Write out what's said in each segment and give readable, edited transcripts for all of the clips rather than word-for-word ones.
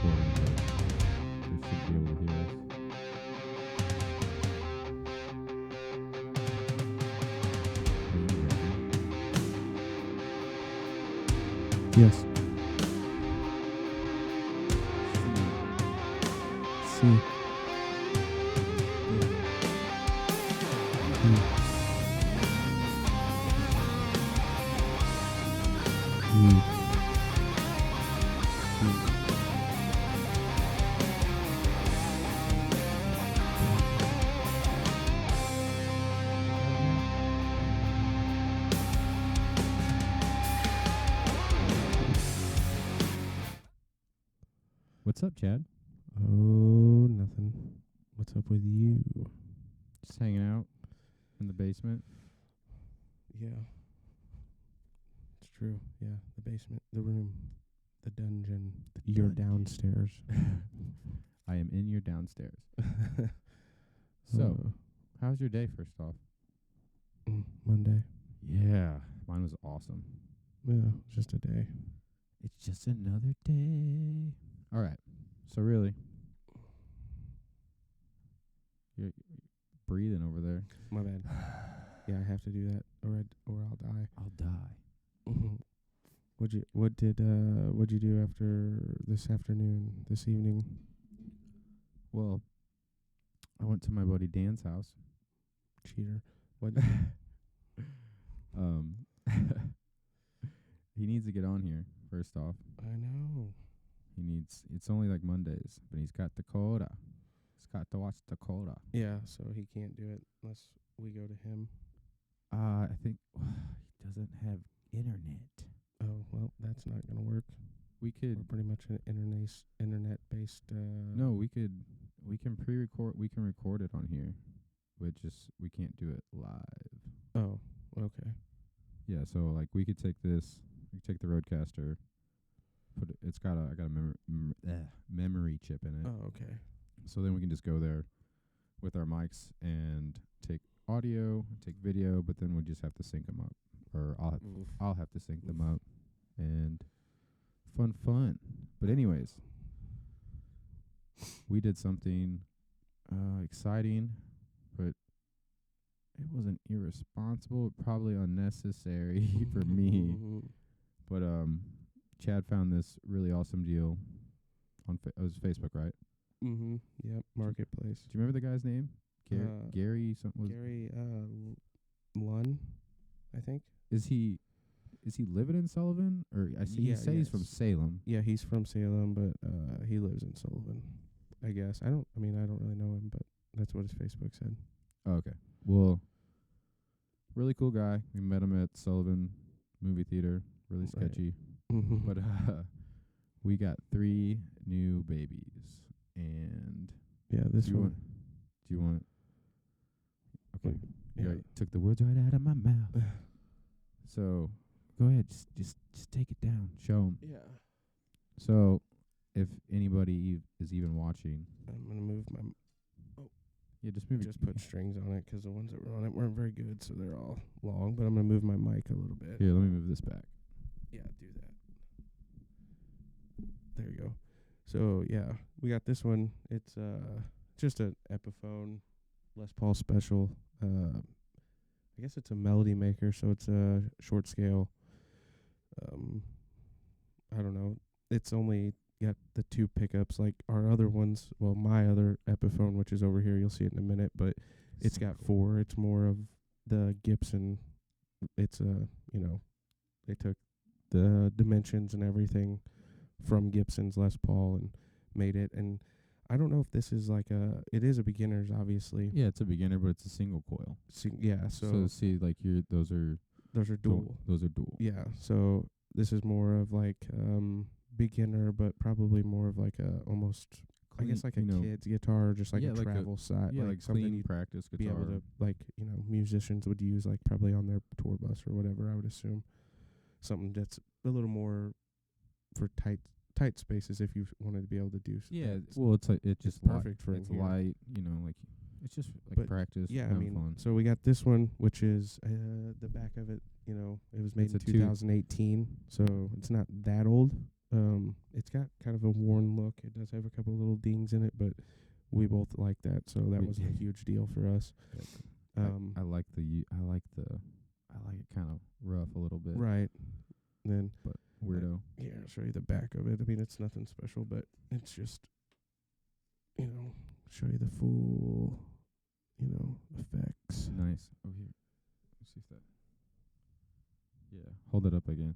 recording, but they should be able to hear us. Are you ready? Yes. C. What's up, Chad? Oh, nothing. What's up with you? Just hanging out in the basement. Yeah. It's true. Yeah. The basement, the room, the dungeon. You're downstairs. I am in your downstairs. So, how's your day, first off? Monday. Yeah, mine was awesome. Yeah, just a day. It's just another day. All right. So really, you're breathing over there. My bad. Yeah, I have to do that, or I'll die. I'll die. What'd you do after this evening? Well, I went to my buddy Dan's house. Cheater. What? He needs to get on here, first off. I know. It's only like Mondays, but he's got Dakota. He's got to watch Dakota. Yeah, so he can't do it unless we go to him. I think he doesn't have internet. Oh, well, that's not going to work. We We're could, pretty much an internet-based... no, we can pre-record, we can record it on here, but just, we can't do it live. Oh, okay. Yeah, so like we could take the Roadcaster, I got a memory chip in it. Oh, okay. So then we can just go there with our mics and take audio, take video, but then we just have to sync them up, or I'll have to sync them up, and fun. But anyways, we did something exciting, but it wasn't irresponsible, probably unnecessary for me. But Chad found this really awesome deal on it was Facebook, right? Mm-hmm. Yep. Marketplace. Do you remember the guy's name? Gary something. Gary Lunn, I think. Is he living in Sullivan, or I see he says he's from Salem? Yeah, he's from Salem, but he lives in Sullivan. I guess. I don't really know him, but that's what his Facebook said. Oh, okay. Well, really cool guy. We met him at Sullivan movie theater. Really Right. sketchy. But we got 3 new babies, and yeah, this do you one. want? Okay, Yeah. you took the words right out of my mouth. So go ahead, just take it down. Show 'em. Yeah. So if anybody is even watching, I'm gonna move my. yeah, just move. Just put strings on it 'cause the ones that were on it weren't very good, so they're all long. But I'm gonna move my mic a little bit. Here, let me move this back. Yeah, do that. There you go. So yeah, we got this one. It's just an Epiphone Les Paul special. I guess it's a melody maker, so it's a short scale. I don't know. It's only got the 2 pickups like our other ones. Well, my other Epiphone, which is over here, you'll see it in a minute, but it's got 4. It's more of the Gibson. It's they took the dimensions and everything from Gibson's Les Paul and made it. And I don't know if this is like it is a beginner's, obviously. Yeah, it's a beginner, but it's a single coil. Yeah, So see, like those are dual. Those are dual. Yeah, so this is more of like beginner, but probably more of like a almost Clean, I guess like a kid's guitar, just like yeah, a like travel side. Yeah, like something clean you'd practice be guitar. able to, like, musicians would use, like, probably on their tour bus or whatever, I would assume. Something that's a little more for tight spaces if you wanted to be able to do Yeah, that. well, it's like it's just perfect for it's here. light, like it's just like But practice. Yeah, I having mean, fun. so we got this one, which is the back of it. It was made It's in a 2018, so it's not that old. It's it's got kind of a worn look. It does have a couple little dings in it, but we both like that, so that wasn't a huge deal for us. I like it kind of rough a little bit. Right. Then But weirdo. here, I'll show you the back of it. I mean, it's nothing special, but it's just, show you the full, effects. Nice. Oh, here. Let's see if that. Yeah. Hold it up again.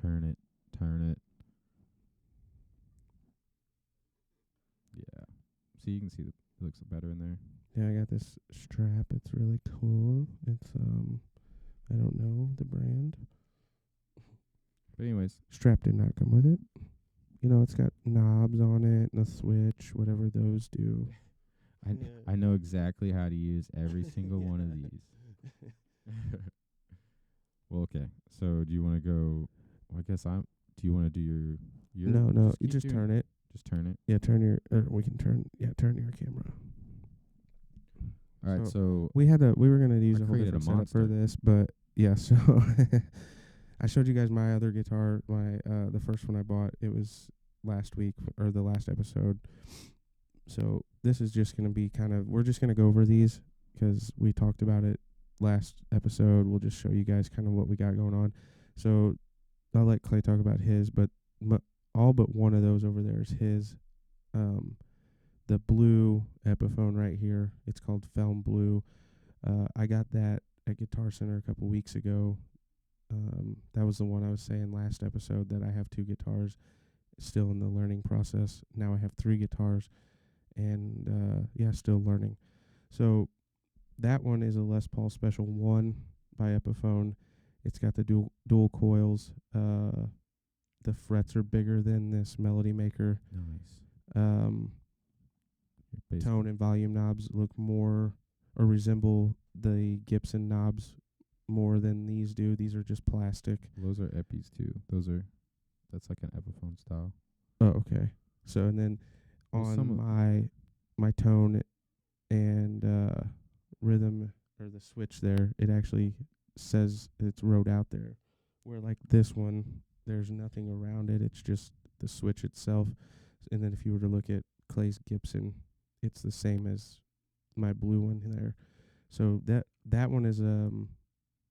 Turn it. Yeah. So you can see it looks better in there. Yeah, I got this strap. It's really cool. It's, I don't know the brand. But anyways, Strap did not come with it. It's got knobs on it and a switch, whatever those do. I know exactly how to use every single one of these. Well, okay. So do you want to go? Well, I guess do you want to do your? No. You just turn it. Just turn it. Yeah, turn your your camera. All right. So we were gonna use a whole created a different setup for monster. this, but yeah. So I showed you guys my other guitar, the first one I bought. It was last week or the last episode. So this is just gonna be we're just gonna go over these 'cause we talked about it last episode. We'll just show you guys kind of what we got going on. So I'll let Clay talk about his, but all but one of those over there is his. The blue Epiphone right here, it's called Felm Blue. I got that at Guitar Center a couple weeks ago. That was the one I was saying last episode that I have 2 guitars, still in the learning process. Now I have 3 guitars, and still learning. So that one is a Les Paul Special 1 by Epiphone. It's got the dual coils. The frets are bigger than this Melody Maker. nice. Tone and volume knobs look more or resemble the Gibson knobs more than these do. These are just plastic. Those are Epis too. That's like an Epiphone style. Oh, okay. So and then Well, some on my tone and rhythm or the switch there, it actually says it's wrote out there. Where like this one, there's nothing around it. It's just the switch itself. And then if you were to look at Clay's Gibson, it's the same as my blue one there. So that one is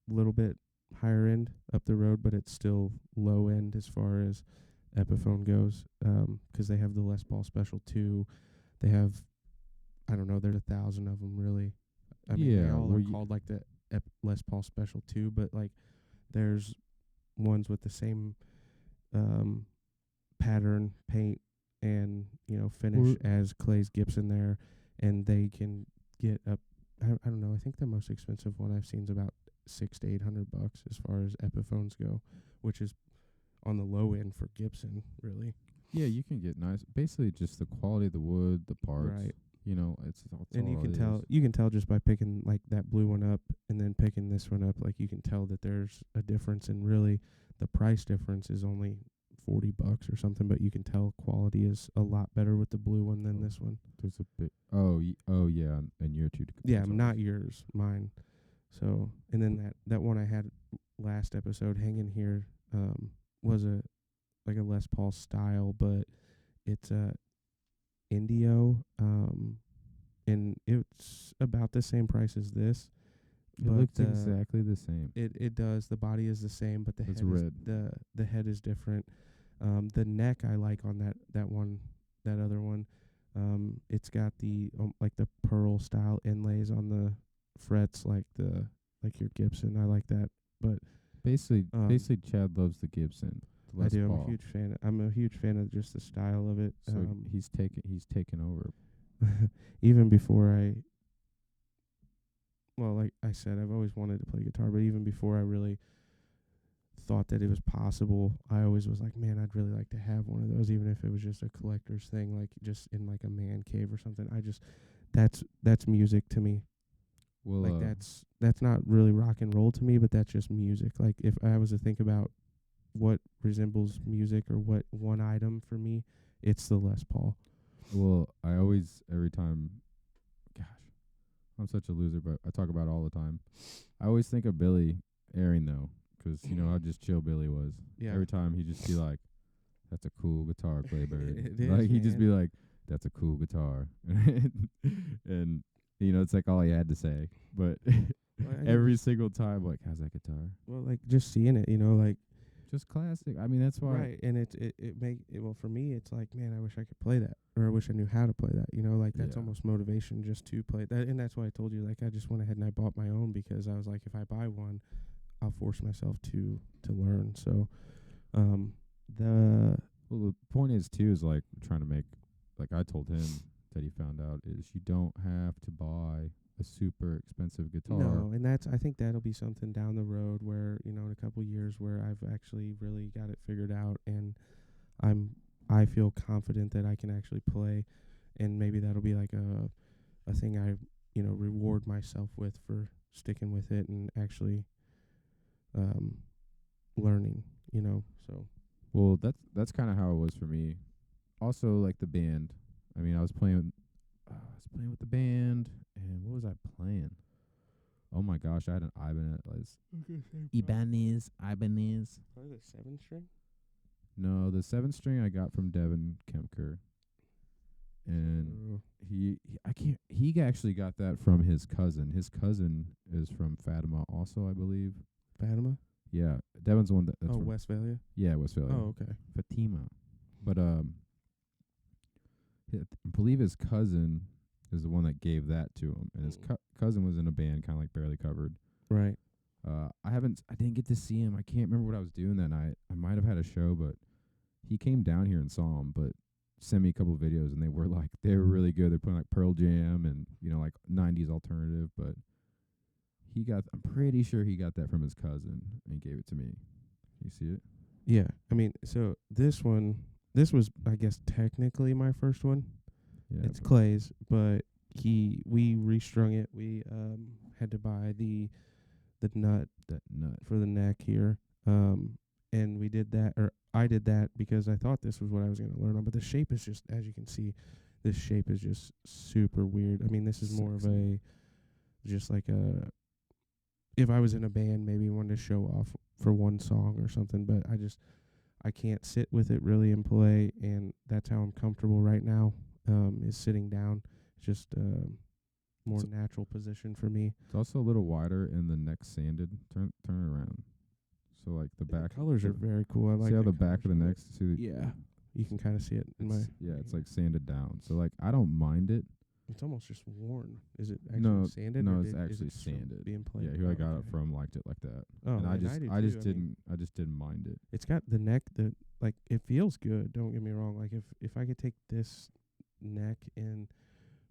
little bit higher end up the road, but it's still low end as far as Epiphone goes, 'cause they have the Les Paul Special 2. They have, I don't know, there's 1,000 of them really. I mean, they all are called like the Les Paul Special 2, but like there's ones with the same pattern, paint, and finish as Clay's Gibson there, and they can get up. I don't know. I think the most expensive one I've seen is about $600 to $800 as far as Epiphones go, which is on the low end for Gibson, really. Yeah, you can get nice. Basically, just the quality of the wood, the parts. Right. It's And all you can it tell. is. You can tell just by picking like that blue one up and then picking this one up. Like you can tell that there's a difference, and really, the price difference is only $40 or something. But you can tell quality is a lot better with the blue one than this one. There's a bit. Oh yeah, and your 2. Yeah, not yours, mine. So, and then that one I had last episode hanging here was a Les Paul style, but it's a Indio, and it's about the same price as this. It looks exactly the same. It does. The body is the same, but the It's head red. The head is different. The neck I like on that one, that other one. It's got the like the pearl style inlays on the frets, like your Gibson. I like that, but Basically, Chad loves the Gibson. The I do. Paul. I'm a huge fan. I'm a huge fan of just the style of it. So he's taken over. Even before like I said, I've always wanted to play guitar, but even before I really thought that it was possible, I always was like, man, I'd really like to have one of those, even if it was just a collector's thing, like just in like a man cave or something. That's music to me. Well, Like that's not really rock and roll to me, but that's just music. Like if I was to think about what resembles music or what one item for me, it's the Les Paul. Well, I always, every time, gosh, I'm such a loser, but I talk about it all the time. I always think of Billy Airing, though, 'cause how just chill Billy was. Yeah. Every time he'd just be like, that's a cool guitar, Claybird. It is, Like he'd just be man. like, that's a cool guitar, and you know it's like all he had to say. But Well, I every just- single time, like, how's that guitar? well, like just seeing it, like Just classic. I mean, that's why. right, and well for me, it's like, man, I wish I could play that, or I wish I knew how to play that. Like that's Yeah. almost motivation just to play that, and that's why I told you, like, I just went ahead and I bought my own because I was like, if I buy one, I'll force myself to learn. So, the Well, the point is too is like trying to make, like I told him that he found out is you don't have to buy a super expensive guitar. No, and I think that'll be something down the road where, in a couple years where I've actually really got it figured out and I feel confident that I can actually play, and maybe that'll be like a thing I, reward myself with for sticking with it and actually learning, so Well, that's kind of how it was for me. Also, like the band. I mean, I was playing with the band, and what was I playing? Oh my gosh, I had an Ibanez. Probably the 7-string. No, the 7-string I got from Devin Kemker, and he actually got that from his cousin. His cousin is from Fatima, also, I believe. Fatima? Yeah, Devin's the one that's from Westphalia. yeah, Westphalia. Oh, okay. Fatima. But I believe his cousin is the one that gave that to him, and his cousin was in a band kind of like Barely Covered. Right. I didn't get to see him. I can't remember what I was doing that night. I might have had a show, but he came down here and saw him, but sent me a couple of videos, and they were really good. They're playing like Pearl Jam and like 90s alternative, but I'm pretty sure he got that from his cousin and gave it to me. You see it? Yeah. I mean, so this was, I guess, technically my first one. Yeah. It's Clay's, but we restrung it. We had to buy the nut that nut. for the neck here. And we did that, or I did that because I thought this was what I was going to learn on, but the shape is just, as you can see, this shape is just super weird. I mean, this is more of just like if I was in a band, maybe wanted to show off for one song or something, but I can't sit with it really and play, and that's how I'm comfortable right now, is sitting down. It's just more natural position for me. It's also a little wider and the neck sanded. Turn it around. So like the back colors are very cool. I like see how the colors back of the of neck. it. See Yeah, you can kind of see it in my. it's like sanded down. So like I don't mind it. It's almost just worn. Is it actually No, sanded? no, or it's is actually it just from sanded. being played? Yeah, who I Oh, got it okay. from liked it like that. Oh, and I do just too. I just didn't mind it. It's got the neck that, like, it feels good. Don't get me wrong. Like if I could take this neck and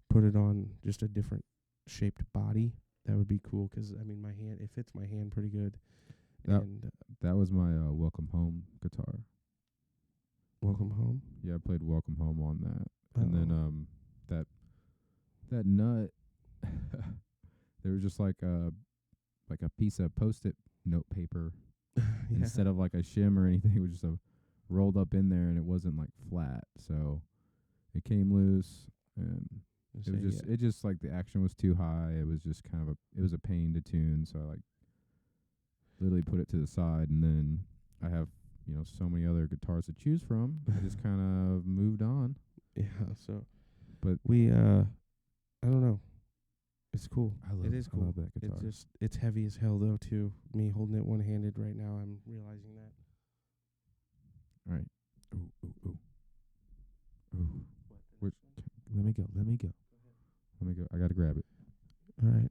put it on just a different shaped body, that would be cool. 'Cause I mean, it fits my hand pretty good. That- And That was my Welcome Home guitar. Welcome Home. Yeah, I played Welcome Home on that. And Oh. then that nut there was just like a piece of Post-it note paper Yeah. instead of like a shim or anything. It was just rolled up in there, and it wasn't like flat, so it came loose, and it just like the action was too high. It was just kind of it was a pain to tune, so I like literally put it to the side, and then I have so many other guitars to choose from. I just kind of moved on. Yeah. So, But we I don't know. It's cool. It is I cool. love that guitar. It's heavy as hell though too. Me holding it one-handed right now, I'm realizing that. All right. Ooh. Let me go. I gotta grab it. All right.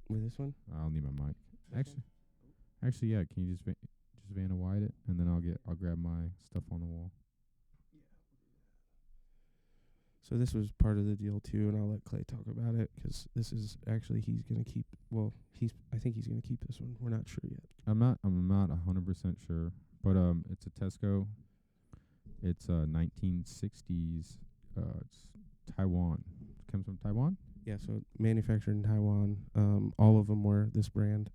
With this one? I'll need my mic. Actually, yeah. Can you just Vanna White it, and then I'll grab my stuff on the wall. So this was part of the deal too, and I'll let Clay talk about it 'cause this is actually I think he's gonna keep this one. We're not sure yet. I'm not 100% sure, but it's a Tesco. It's 1960s. It's Taiwan. It comes from Taiwan. Yeah, so manufactured in Taiwan. All of them were this brand,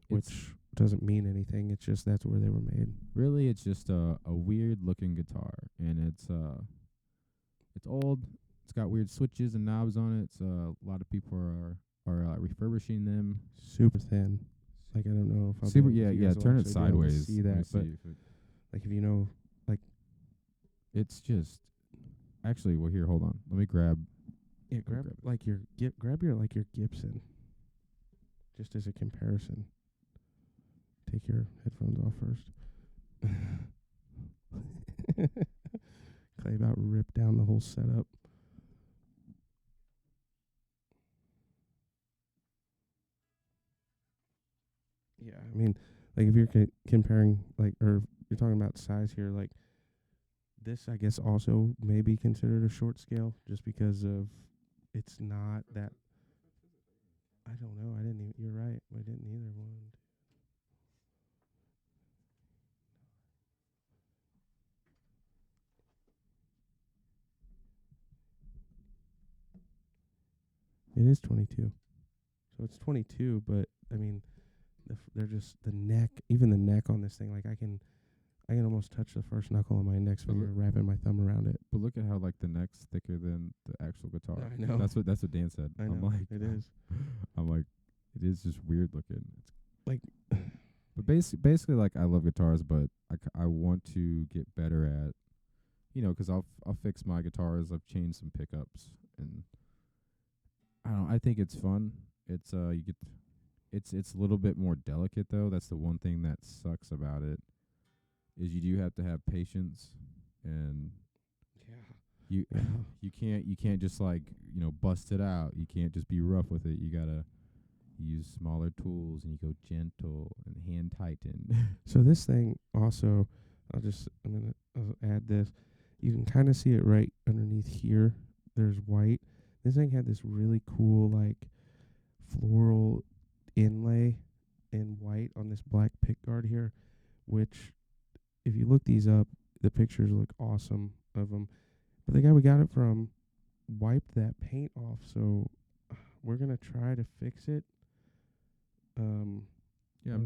which doesn't mean anything. It's just that's where they were made. Really, it's just a weird looking guitar, and it's old. It's got weird switches and knobs on it. A lot of people are refurbishing them. Super thin. Like I don't know if I'll Super, be able yeah. to- you guys will Turn it actually be able to sideways. See Let me that, but see if it- Like if you know, like It's just actually. Well, here, hold on. Let me grab. yeah, grab like your grab your like your Gibson, just as a comparison. Take your headphones off first. Clay about ripped down the whole setup. Yeah, I mean, like if you're comparing, like, or you're talking about size here, like this, I guess also may be considered a short scale, just because of it's not that. I don't know. I didn't. You're right. I didn't either. One. It is 22. So it's 22, but I mean, they're just the neck, even the neck on this thing. Like I can almost touch the first knuckle on my index finger, wrapping my thumb around it. But look at how like the neck's thicker than the actual guitar. I know. That's what Dan said. I know. I'm like, it is. I'm like, it is just weird looking. It's like, but basically, like I love guitars, but I want to get better at, you know, 'cause I'll fix my guitars. I've changed some pickups, and I don't. I think it's fun. It's you get. It's a little bit more delicate though. That's the one thing that sucks about it. Is you do have to have patience, and you you can't just like, you know, bust it out. You can't just be rough with it. You gotta use smaller tools, and you go gentle and hand tighten. So this thing also, I'll add this. You can kind of see it right underneath here. There's white. This thing had this really cool like floral inlay in white on this black pick guard here, which if you look these up, the pictures look awesome of them. But the guy we got it from wiped that paint off, so we're gonna try to fix it. Yeah,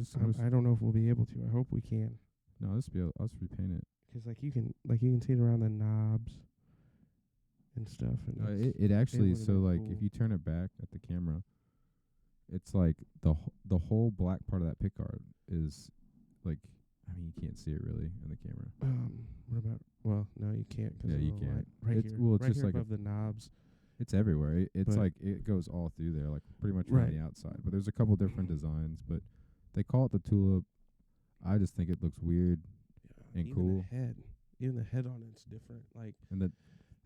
I don't know if we'll be able to. I hope we can. No, I'll just repaint it. 'Cause like you can see it around the knobs and stuff. And It actually, would've so been like cool. if you turn it back at the camera, it's like the whole black part of that pick guard is like, I mean, you can't see it really in the camera. What about? Well, no, you can't. 'Cause Yeah, of you the can't. light. Right It's- here. well, it's right just here like above the knobs. It's everywhere. It's But- like it goes all through there, like pretty much Right. on the outside. But there's a couple different designs, but they call it the tulip. I just think it looks weird, and even cool. Even the head on it's different. Like And the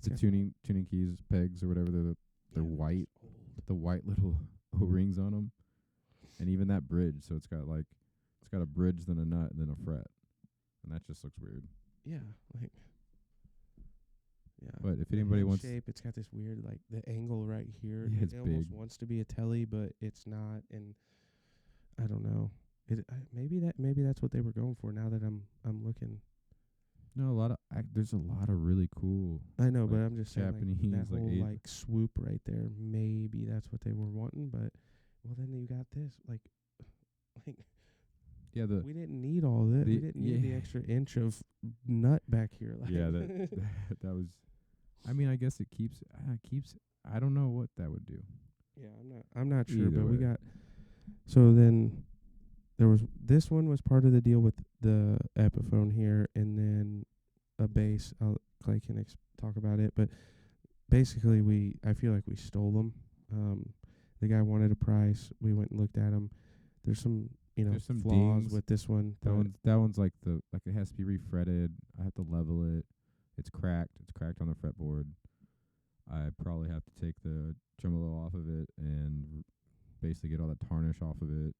got- tuning keys, pegs or whatever, they're white, old. with the white little O-rings on 'em, and even that bridge. So it's got a bridge, then a nut, and then a fret, and that just looks weird. Yeah, like. Yeah. But if The anybody head wants, shape, it's got this weird like the angle right here. Yeah, it's it almost big. wants to be a telly, but it's not. And I don't know. Maybe that's what they were going for. Now that I'm looking. no, there's a lot of really cool. I know, like but I'm just saying Japanese, like, that like whole Asian- like swoop right there. Maybe that's what they were wanting, but well, then you got this like Yeah, we didn't need all this. We the- didn't need the yeah. extra inch of nut back here. Like yeah, that was. I mean, I guess it keeps. I don't know what that would do. Yeah, I'm not sure, Either but we way. got. So then, this one was part of the deal with the Epiphone here, and then a bass. Clay can talk about it, but basically I feel like we stole them. The guy wanted a price. We went and looked at them. There's some There's some flaws dings. with this one. That one's like it has to be refretted. I have to level it. It's cracked. It's cracked on the fretboard. I probably have to take the tremolo off of it and basically get all the tarnish off of it.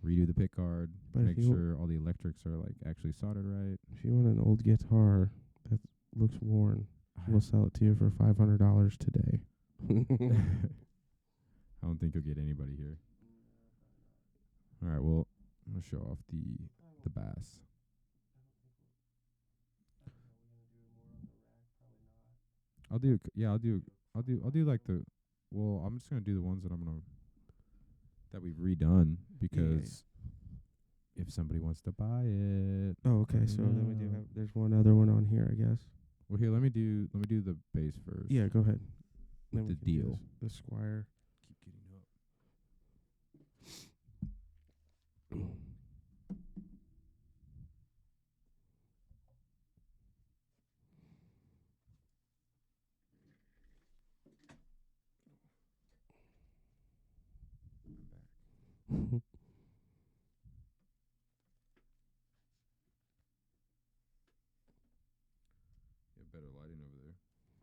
Redo the pick guard. But Make if you- sure all the electrics are like actually soldered right. If you want an old guitar that looks worn, we'll sell it to you for $500 today. I don't think you'll get anybody here. All right, well, I'm gonna show off the bass. I'll do like well, I'm just gonna do the ones that we've redone because if somebody wants to buy it. Oh, okay. So then we do have. There's one other one on here, I guess. Well, here, let me do the bass first. Yeah, go ahead. With Then we the can do deal. The Squire. Keep getting up.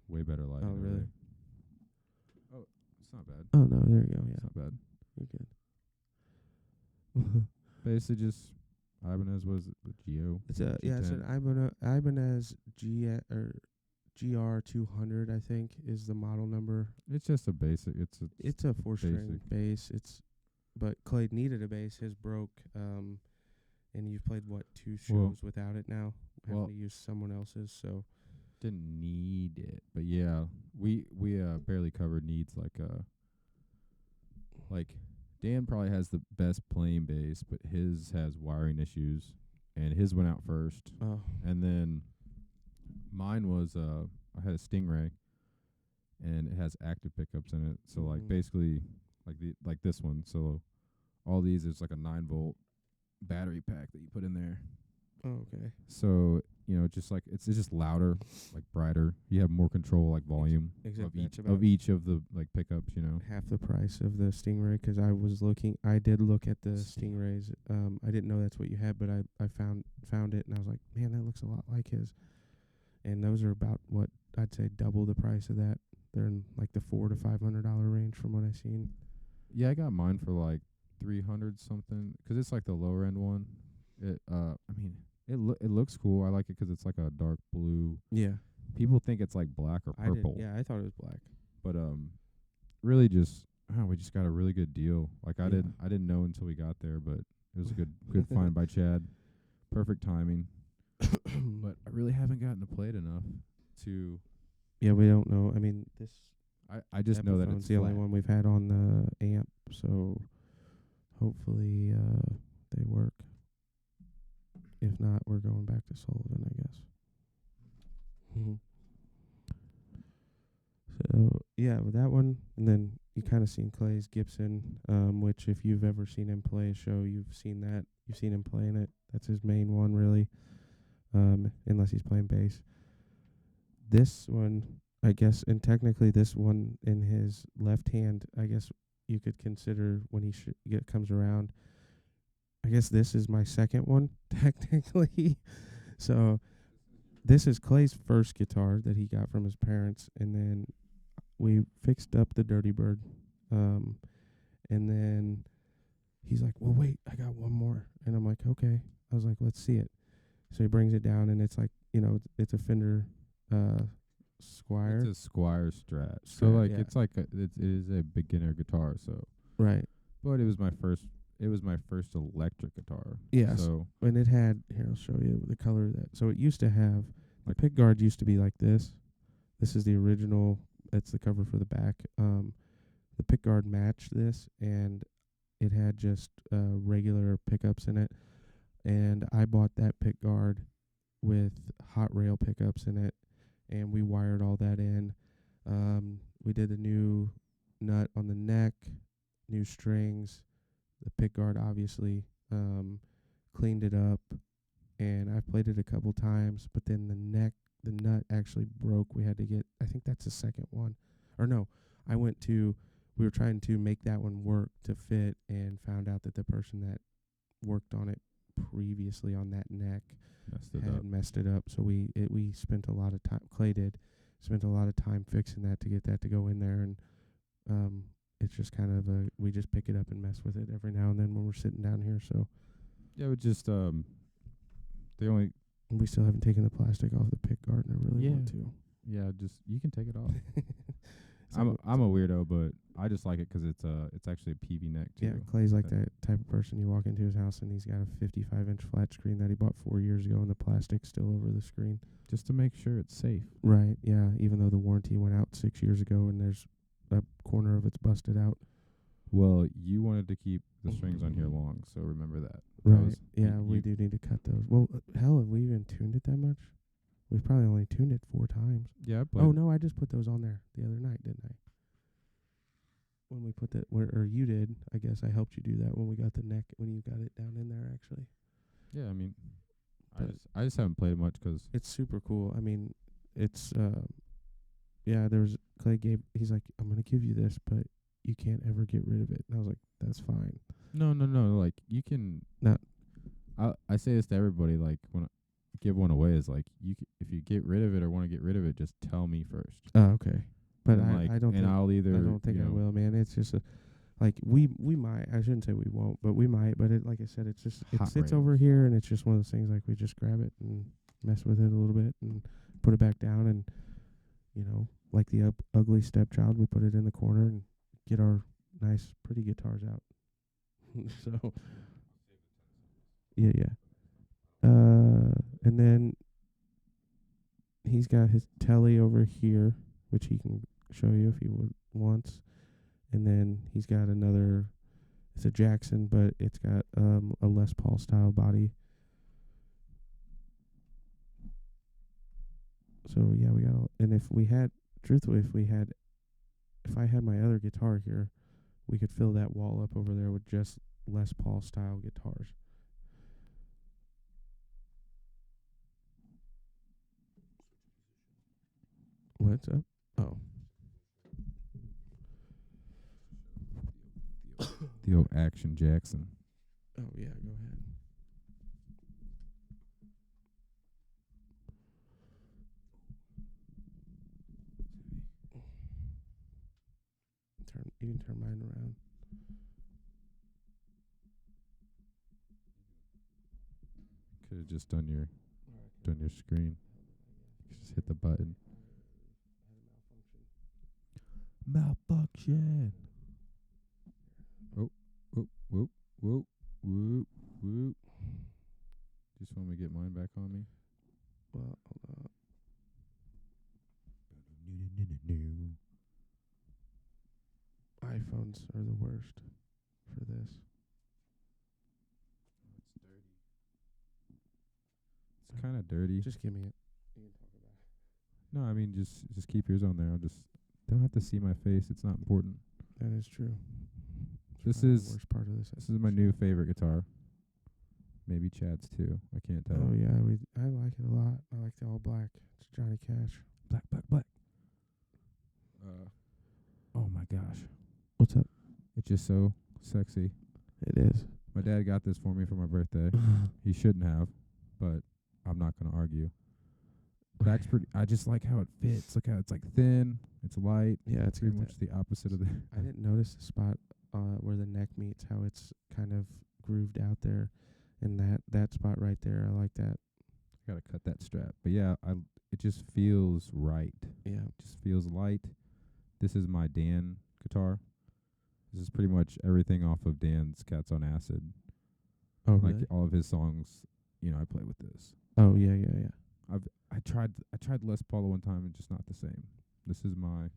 way better lighting. Oh, over really? there. Oh, it's not bad. Oh no, there you go. It's Yeah, not bad. you're good. Basically, just Ibanez was the Geo. It's a it's an Ibanez GR200, I think, is the model number. It's just a basic. It's a 4-string bass. But Clay needed a bass. His broke. And you've played 2 shows without it now, having to use someone else's. So didn't need it, but yeah, we barely covered needs like Dan probably has the best playing bass, but his has wiring issues, and his went out first. Oh. And then mine was I had a Stingray, and it has active pickups in it. So like basically like this one. So all these is like a 9-volt battery pack that you put in there. Oh, okay. So just like it's just louder, like brighter. You have more control, like volume of each of the like pickups. Half the price of the Stingray, 'cause I did look at the Stingrays. I didn't know that's what you had, but I found it, and I was like, man, that looks a lot like his. And those are about what I'd say double the price of that. They're in like the $400 to $500 range from what I've seen. Yeah, I got mine for like 300 something, 'cause it's like the lower end one. It looks cool. I like it 'cause it's like a dark blue. Yeah. People think it's like black or purple. I thought it was black. But really just we just got a really good deal. Like I didn't know until we got there, but it was a good find by Chad. Perfect timing. But I really haven't gotten to play it enough to. Yeah, we don't know. I mean, this. I just know that it's the only one we've had on the amp, so hopefully they work. If not, we're going back to Sullivan, I guess. So yeah, with that one, and then you kind of seen Clay's Gibson, which if you've ever seen him play a show, you've seen that. You've seen him playing it. That's his main one, really, unless he's playing bass. This one, I guess, and technically this one in his left hand, I guess you could consider when he comes around. I guess this is my second one, technically. So this is Clay's first guitar that he got from his parents, and then we fixed up the Dirty Bird. And then he's like, well, wait, I got one more. And I'm like, okay. I was like, let's see it. So he brings it down, and it's like, it's a Fender Squier. It's a Squier Strat. So like it's like it is a beginner guitar. So right. But it was my first electric guitar. Yeah. So and it had, here, I'll show you the color of that. So it used to have, the pick guard used to be like this. This is the original. It's the cover for the back. The pick guard matched this, and it had just regular pickups in it. And I bought that pick guard with hot rail pickups in it, and we wired all that in. We did a new nut on the neck, new strings. The pick guard obviously cleaned it up, and I've played it a couple times, but then the nut actually broke. We had to get, I think that's the second one. Or no, we were trying to make that one work to fit, and found out that the person that worked on it previously on that neck messed it up. So we spent a lot of time, Clay spent a lot of time fixing that to get that to go in there, and it's just kind of we just pick it up and mess with it every now and then when we're sitting down here. So yeah, but just we still haven't taken the plastic off the pick guard, and I really want to. Yeah, just you can take it off. I'm a weirdo, but I just like it 'cause it's actually a PV neck too. Yeah, Clay's like that type of person. You walk into his house and he's got a 55-inch flat screen that he bought 4 years ago, and the plastic's still over the screen. Just to make sure it's safe. Right, yeah, even though the warranty went out 6 years ago and there's a corner of it's busted out. Well, you wanted to keep the strings on here long, so remember that. Right, yeah, we do need to cut those. Well, hell, have we even tuned it that much? We've probably only tuned it 4 times. Yeah, oh, no, I just put those on there the other night, didn't I? When we put that, or you did, I guess I helped you do that when we got the neck, when you got it down in there, actually. Yeah, I mean, I just haven't played it much 'cause it's super cool. I mean, it's, he's like, I'm going to give you this, but you can't ever get rid of it. And I was like, that's fine. No, like, you can, I say this to everybody, like, when give one away is like if you get rid of it or want to get rid of it, just tell me first. Oh, okay. But And, I don't think I'll either I don't think I will, man. It's just like we might. I shouldn't say we won't, but we might. But it, like I said, it's just it Hot sits rails. over here, and it's just one of those things. Like we just grab it and mess with it a little bit and put it back down, and like the ugly stepchild, we put it in the corner and get our nice, pretty guitars out. So yeah. And then he's got his telly over here, which he can show you if he wants. And then he's got another, it's a Jackson, but it's got a Les Paul style body. So yeah, we got, and if I had my other guitar here, we could fill that wall up over there with just Les Paul style guitars. What's up? Oh. The old Action Jackson. Oh, yeah, go ahead. You can turn mine around. Could have just done your screen. Just hit the button. Malfunction. Oh, whoop, whoop, whoop, whoop, whoop. Just want me to get mine back on me. Well, hold on. iPhones are the worst for this. It's dirty. It's kind of dirty. Just give me it. You can talk about it. No, I mean just keep yours on there. They don't have to see my face. It's not important. That is true. This The is worst part of this. This is my new favorite guitar. Maybe Chad's too. I can't tell. Oh yeah, I like it a lot. I like the all black. It's Johnny Cash. Black. Oh my gosh. What's up? It's just so sexy. It is. My dad got this for me for my birthday. He shouldn't have, but I'm not going to argue. That's pretty. I just like how it fits. Look how it's like thin. It's light. Yeah, it's pretty much the opposite of the. I didn't notice the spot where the neck meets, how it's kind of grooved out there, and that spot right there. I like that. Got to cut that strap. But yeah, it just feels right. Yeah. It just feels light. This is my Dan guitar. This is pretty much everything off of Dan's Cats on Acid. Oh, like really? all of his songs, I play with this. Oh, yeah. I tried Les Paul one time and just not the same. This is my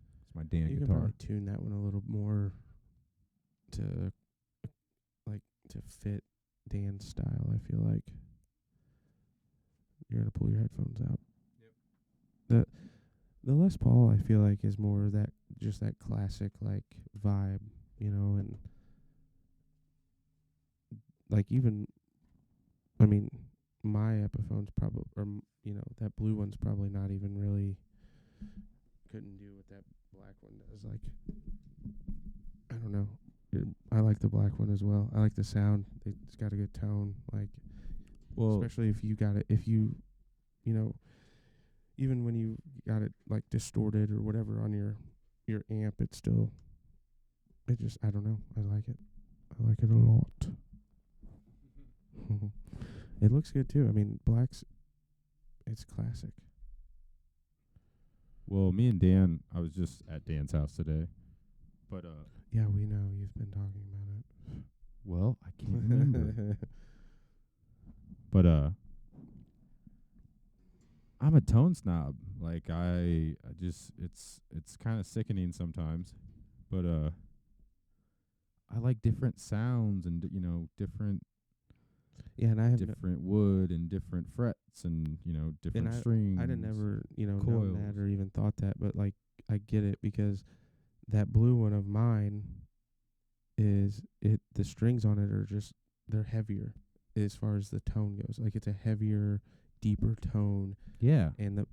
Dan You can guitar. probably tune that one a little more to fit Dan's style, I feel like. You're gonna pull your headphones out. Yep. The Les Paul, I feel like, is more that just that classic like vibe, and like even, I mean, my Epiphone's probably, or that blue one's probably not even really, couldn't do what that black one does. Like, I don't know. I like the black one as well. I like the sound. It's got a good tone. Like, Well, especially if you got it, even when you got it like distorted or whatever on your amp, it's still, I don't know. I like it. I like it a lot. It looks good too. I mean, it's classic. well, me and Dan, I was just at Dan's house today. But Yeah, we know you've been talking about it. well, I can't remember. But I'm a tone snob. Like I just it's kind of sickening sometimes. But I like different sounds and different Yeah, and I have different wood and different frets and different strings. I didn't ever known coils. that or even thought that, but like I get it because that blue one of mine the strings on it are they're heavier as far as the tone goes. Like it's a heavier, deeper tone. Yeah. And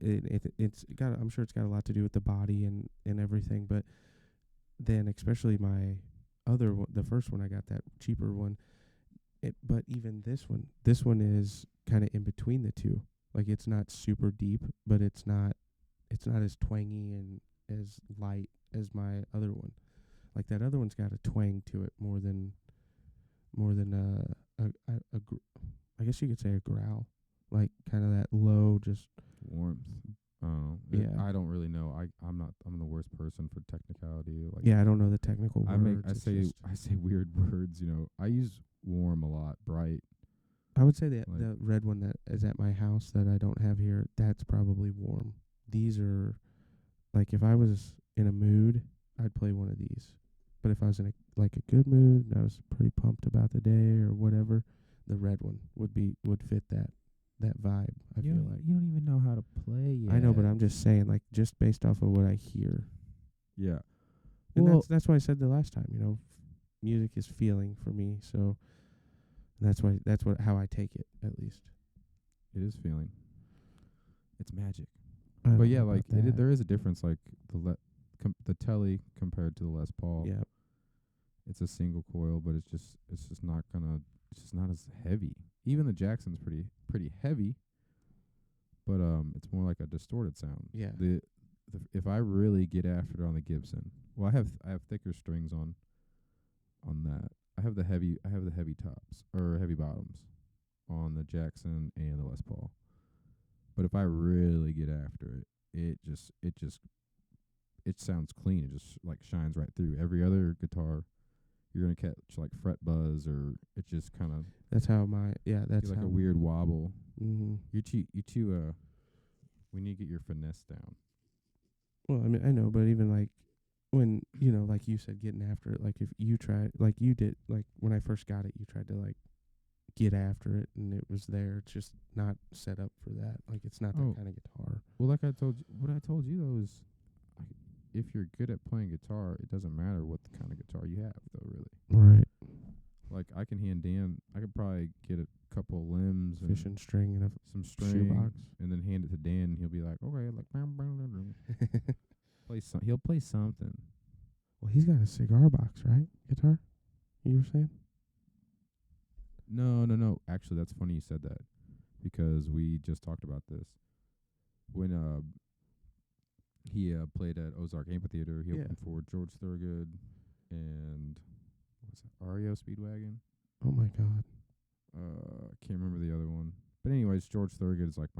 it's got, I'm sure it's got a lot to do with the body and everything, but then especially my other one, the first one I got, that cheaper one, but even this one is kind of in between the two. Like it's not super deep, but it's not as twangy and as light as my other one. Like that other one's got a twang to it more than I guess you could say a growl. Like kind of that low, just Warmth. Yeah. I don't really know. I'm the worst person for technicality. Like yeah. I don't know the technical I words. I say weird words. I use warm a lot, bright. I would say that Like- the red one that is at my house that I don't have here, that's probably warm. These are, like, if I was in a mood, I'd play one of these. But if I was in a good mood and I was pretty pumped about the day or whatever, the red one would fit that vibe. I feel like. you don't even know how to play yet. I know, but I'm just saying, like, just based off of what I hear. Yeah. And Well, that's why I said the last time, music is feeling for me, so that's how I take it, at least. it is feeling. It's magic. I don't But yeah, know like about that. there is a difference. Like the Telly compared to the Les Paul. Yeah. It's a single coil, but it's just not as heavy. Even the Jackson's pretty heavy, but it's more like a distorted sound. Yeah. If I really get after it on the Gibson, well, I have thicker strings on that. I have the heavy tops or heavy bottoms on the Jackson and the Les Paul. But if I really get after it, it sounds clean. It just like shines right through. Every other guitar, you're gonna catch like fret buzz, or it just kind of That's how that's like how a weird wobble. Mm-hmm. You two we need to get your finesse down. Well, I mean, I know, but even like when like you said, getting after it. Like if you tried, like you did, like when I first got it, you tried to like get after it, and it was there. It's just not set up for that. Like it's not that kind of guitar. Well, what I told you though is, if you're good at playing guitar, it doesn't matter what the kind of guitar you have, though. Really, Right. like I can hand Dan. I could probably get a couple limbs, Fishing string and some shoebox. string, and then hand it to Dan, and he'll be like, okay, like he'll play something. Well, he's got a cigar box, right? Guitar? You were saying? No. Actually, that's funny you said that, because we just talked about this. When he played at Ozark Amphitheater, he opened for George Thorogood and REO Speedwagon. Oh my God. I can't remember the other one. But anyways, George Thorogood is like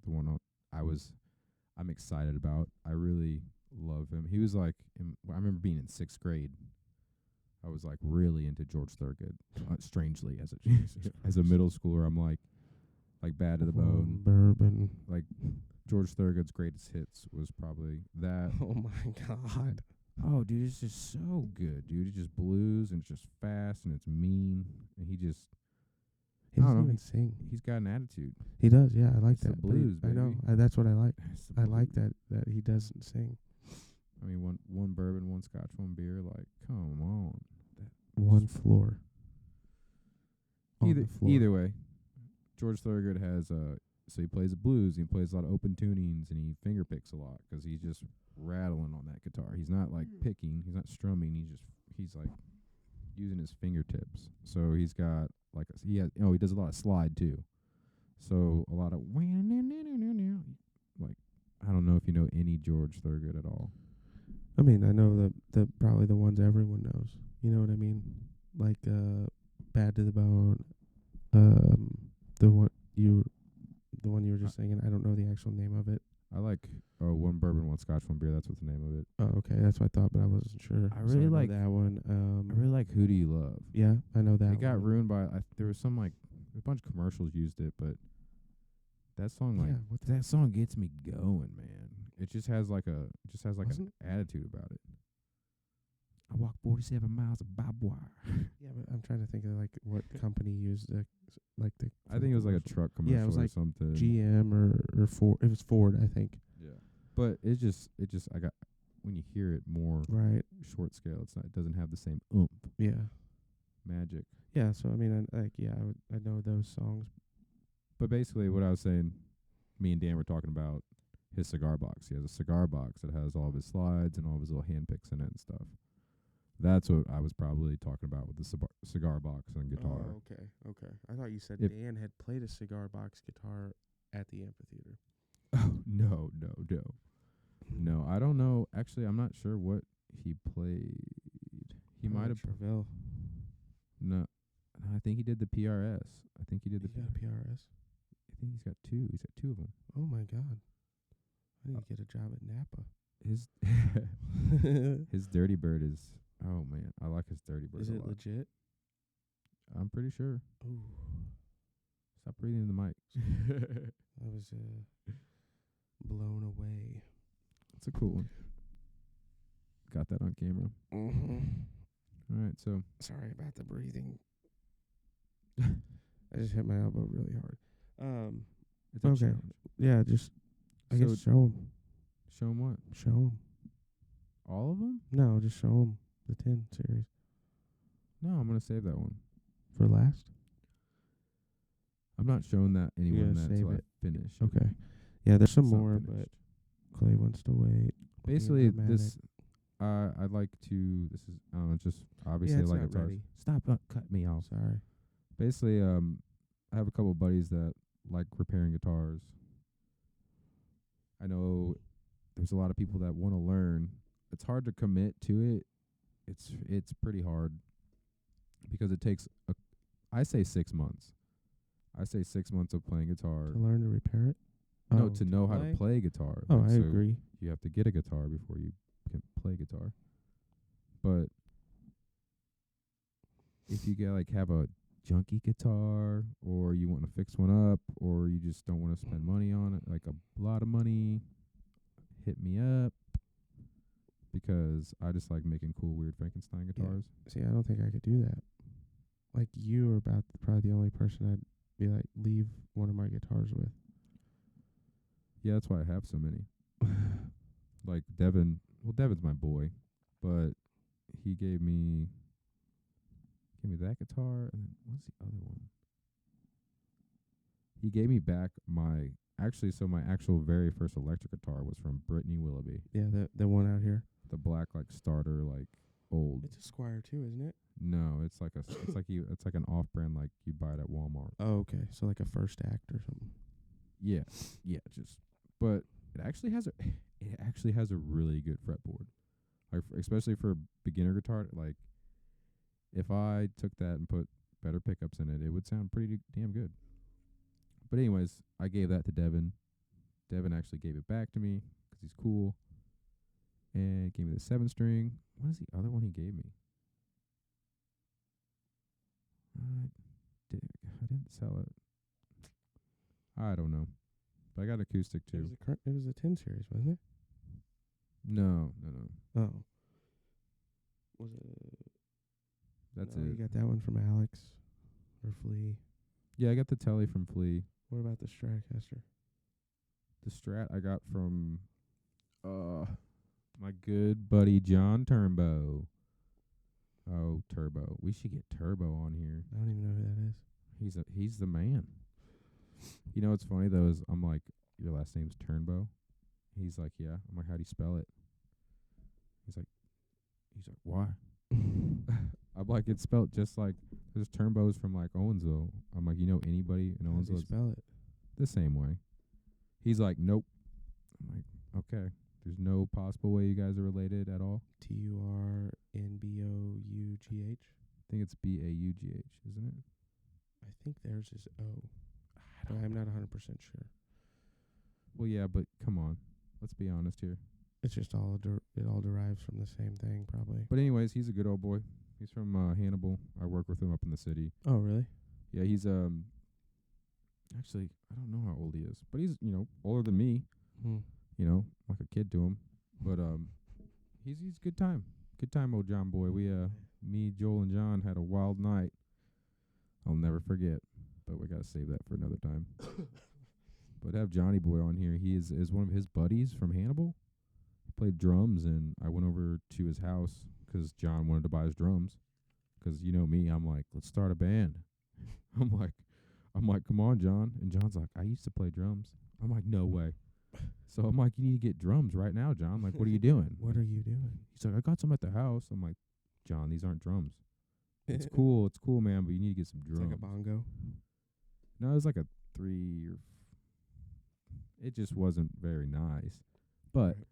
the one I'm excited about. I really love him. He was like, I remember being in 6th grade. I was like really into George Thorogood. Strangely, as a middle schooler, I'm like Bad to the Bone. Bourbon. Like George Thorogood's greatest hits was probably that. Oh my God. Oh, dude, it's just so good, dude. It's just blues and it's just fast and it's mean, and he doesn't even sing. He's got an attitude. He does, yeah. I like It's the that. blues, I know. baby. That's what I like. I blues. like that he doesn't sing. I mean, one bourbon, one scotch, one beer. Like, come on. One floor. Either way, George Thorogood has so he plays the blues. He plays a lot of open tunings, and he finger picks a lot because he's just rattling on that guitar. He's not like picking. He's not strumming. He's like using his fingertips. So he's got like he does a lot of slide too. So a lot of like, I don't know if you know any George Thorogood at all. I mean, I know the probably the ones everyone knows. You know what I mean? Like Bad to the Bone. The one you were just singing. I don't know the actual name of it. I like one bourbon, one scotch, one beer. That's what the name of it. Oh, okay. That's what I thought, but I wasn't sure. I really know like that one. I really like Who Do You Love? Yeah, I know that. It got one. ruined by there was some like a bunch of commercials used it, but that song that song gets me going, man. It just has like an attitude about it. I walked 47 miles of barbed wire. Yeah, but I'm trying to think of like what company used the. I think it was like a truck commercial it was or like something. GM or Ford. It was Ford, I think. Yeah, but it just I got when you hear it more right short scale. It doesn't have the same oomph. Yeah. Magic. Yeah. So I mean, I know those songs. But basically, what I was saying, me and Dan were talking about his cigar box. He has a cigar box that has all of his slides and all of his little hand picks in it and stuff. That's what I was probably talking about with the cigar box and guitar. Oh, okay. I thought you said If Dan had played a cigar box guitar at the amphitheater. Oh, no. No, I don't know. Actually, I'm not sure what he played. He might have. Chevelle. No, I think he did the PRS. I think he did the He got a PRS. I think he's got two. He's got two of them. Oh my God! I need to get a job at Napa. His his Dirty Bird is. Oh man, I like his Dirty Bird. Is a it lot. legit? I'm pretty sure. Ooh. Stop breathing in the mic. I was blown away. It's a cool one. Got that on camera. Mm-hmm. All right, so Sorry about the breathing. I just hit my elbow really hard. it's a Okay. challenge. Yeah, just I So guess show 'em. show 'em what? Show 'em. All of them? No, just show 'em the 10 series No, I'm gonna save that one. for last. I'm not showing that anyone gonna that save until I it. finish. Okay. Yeah, there's some It's not more, finished. but Clay wants to wait. Basically, Being this I'd like to. This is just obviously it's like not guitars. ready. Stop! Cut me off. Sorry. Basically, I have a couple buddies that like repairing guitars. I know there's a lot of people that want to learn. It's hard to commit to it. It's pretty hard because it takes I say 6 months. I say 6 months of playing guitar. To learn to repair it? No, Oh, to know how to play guitar. Oh, Like, I so agree. you have to get a guitar before you can play guitar. But if you have a junky guitar, or you want to fix one up, or you just don't want to spend money on it, like a lot of money, hit me up, because I just like making cool, weird Frankenstein guitars. See, I don't think I could do that. Like, you are probably the only person I'd be like, leave one of my guitars with. Yeah, that's why I have so many. Like Devin, Devin's my boy, but he gave me that guitar, and then what's the other one? He gave me back my actual very first electric guitar was from Brittany Willoughby. Yeah, the one out here. The black starter old. It's a Squire too, isn't it? No, it's like it's like an off-brand you buy it at Walmart. Oh, okay. So like a First Act or something. Yeah, but it actually has a really good fretboard. Like especially for a beginner guitar, like if I took that and put better pickups in it, it would sound pretty damn good. But anyways, I gave that to Devin. Devin actually gave it back to me 'cause he's cool. And gave me the 7-string. What is the other one he gave me? I didn't sell it. I don't know. But I got acoustic too. It was a 10 series, wasn't it? No. Oh. Was it? That's You it. got that one from Alex or Flea. Yeah, I got the Telly from Flea. What about the Stratocaster? The Strat I got from my good buddy John Turbo. Oh, Turbo. We should get Turbo on here. I don't even know who that is. He's the man. You know what's funny though is I'm like, your last name's Turnbow? He's like, yeah. I'm like, how do you spell it? He's like, why? I'm like, it's spelled just like there's Turnbows from Owensville. I'm like, you know anybody in How does he Owensville? spell it? The same way. He's like, nope. I'm like, okay. There's no possible way you guys are related at all. Turnbough. I think it's Baugh, isn't it? I think theirs is O. But I'm not 100% sure. Well, yeah, but come on. Let's be honest here. It's just it all derives from the same thing, probably. But anyways, he's a good old boy. He's from Hannibal. I work with him up in the city. Oh, really? Yeah, he's actually, I don't know how old he is, but he's, older than me. Like a kid to him. But he's good time. Good time, old John boy. We me, Joel, and John had a wild night. I'll never forget. But we gotta save that for another time. But have Johnny boy on here. He is one of his buddies from Hannibal. He played drums, and I went over to his house 'cause John wanted to buy his drums. 'Cause you know me, I'm like, let's start a band. I'm like, come on, John. And John's like, I used to play drums. I'm like, no way. So I'm like, you need to get drums right now, John. Like, what are you doing? What are you doing? He's like, I got some at the house. I'm like, John, these aren't drums. It's cool, man, but you need to get some It's drums. like a bongo. No, it was like a 3 or it just wasn't very nice. But Right.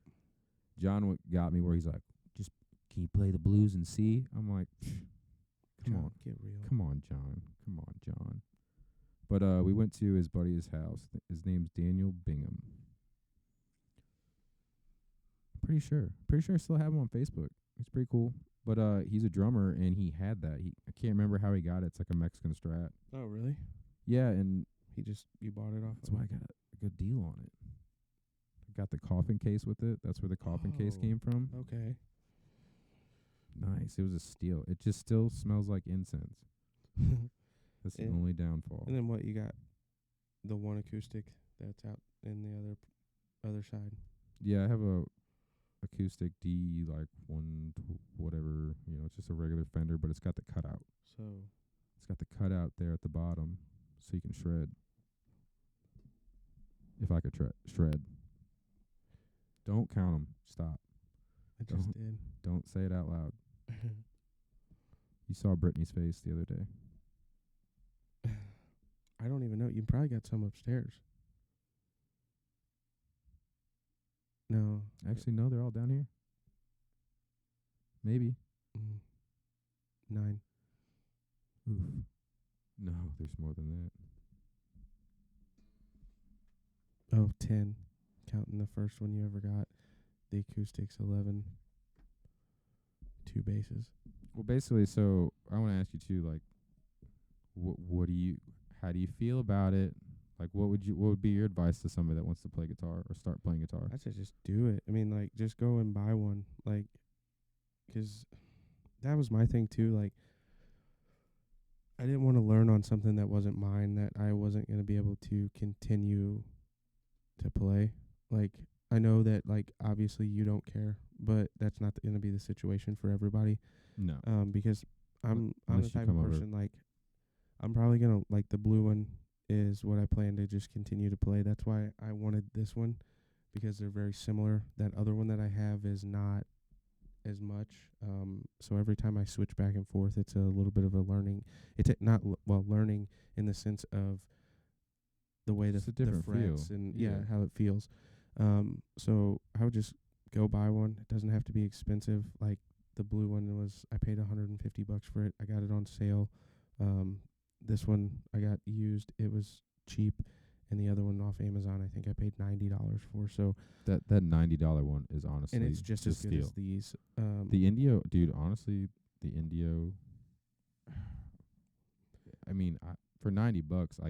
John got me where he's like, just can you play the blues in C? I'm like, come John, on, get real. come on, John, come on, John. But we went to his buddy's house. His name's Daniel Bingham. Pretty sure I still have him on Facebook. He's pretty cool. But he's a drummer, and he had that. I can't remember how he got it. It's like a Mexican Strat. Oh, really? Yeah, and You bought it off. that's why I got a good deal on it. I got the coffin case with it. That's where the coffin case Oh. came from. Okay. Nice. It was a steal. It just still smells like incense. That's the And- only downfall. And then what you got? The one acoustic that's out in the other side. Yeah, I have a acoustic D like whatever, it's just a regular Fender, but it's got the cutout. So It's got the cutout there at the bottom, so you can shred. If I could shred. Don't count 'em. Stop. I just did. Don't say it out loud. You saw Brittany's face the other day. I don't even know. You probably got some upstairs. No. Actually, no, they're all down here. Maybe. 9. Oof. No, there's more than that. Oh, 10. Counting the first one you ever got. The acoustic's 11. 2 basses. Well, basically, so I want to ask you too, like, how do you feel about it? Like, what would be your advice to somebody that wants to play guitar or start playing guitar? I said just do it. I mean, like, just go and buy one. Like, 'cause that was my thing too. Like, I didn't want to learn on something that wasn't mine, that I wasn't going to be able to continue to play. Like, I know that, like, obviously you don't care, but that's not going to be the situation for everybody. No. Because I'm the Unless you type of come over- person, like, I'm probably going to, like, the blue one is what I plan to just continue to play. That's why I wanted this one, because they're very similar. That other one that I have is not as much. So every time I switch back and forth, it's a little bit of a learning. It's learning in the sense of the way It's a the different frets feel. and Yeah. how it feels. So I would just go buy one. It doesn't have to be expensive. Like the blue one I paid $150 for it. I got it on sale. This one I got used. It was cheap. And the other one off Amazon, I think I paid $90 for. So That $90 one is honestly and it's just a as good steal. as these. The Indio, dude, honestly, the Indio, I mean, for $90,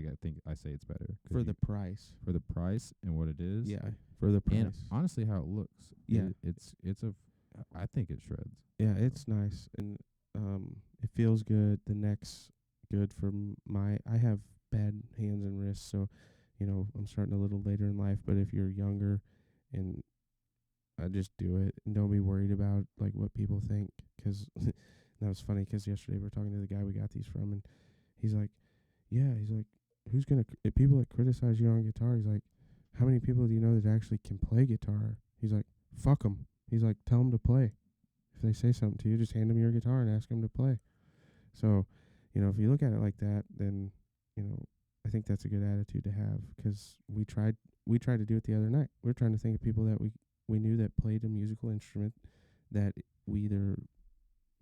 I say it's better. 'Cause for the price. for the price and what it is. Yeah, for the price. And honestly, how it looks. Yeah. I think it shreds. Yeah, it's nice and it feels good. The neck's good for I have bad hands and wrists, so I'm starting a little later in life. But if you're younger, and I just do it and don't be worried about like what people think, 'cause that was funny 'cause yesterday we were talking to the guy we got these from, and he's like, who's gonna if people that criticize you on guitar? He's like, how many people do you know that actually can play guitar? He's like, fuck 'em. He's like, tell 'em to play. If they say something to you, just hand 'em your guitar and ask 'em to play. So, if you look at it like that, then, I think that's a good attitude to have, 'cause we tried to do it the other night. We're trying to think of people that we knew that played a musical instrument that we either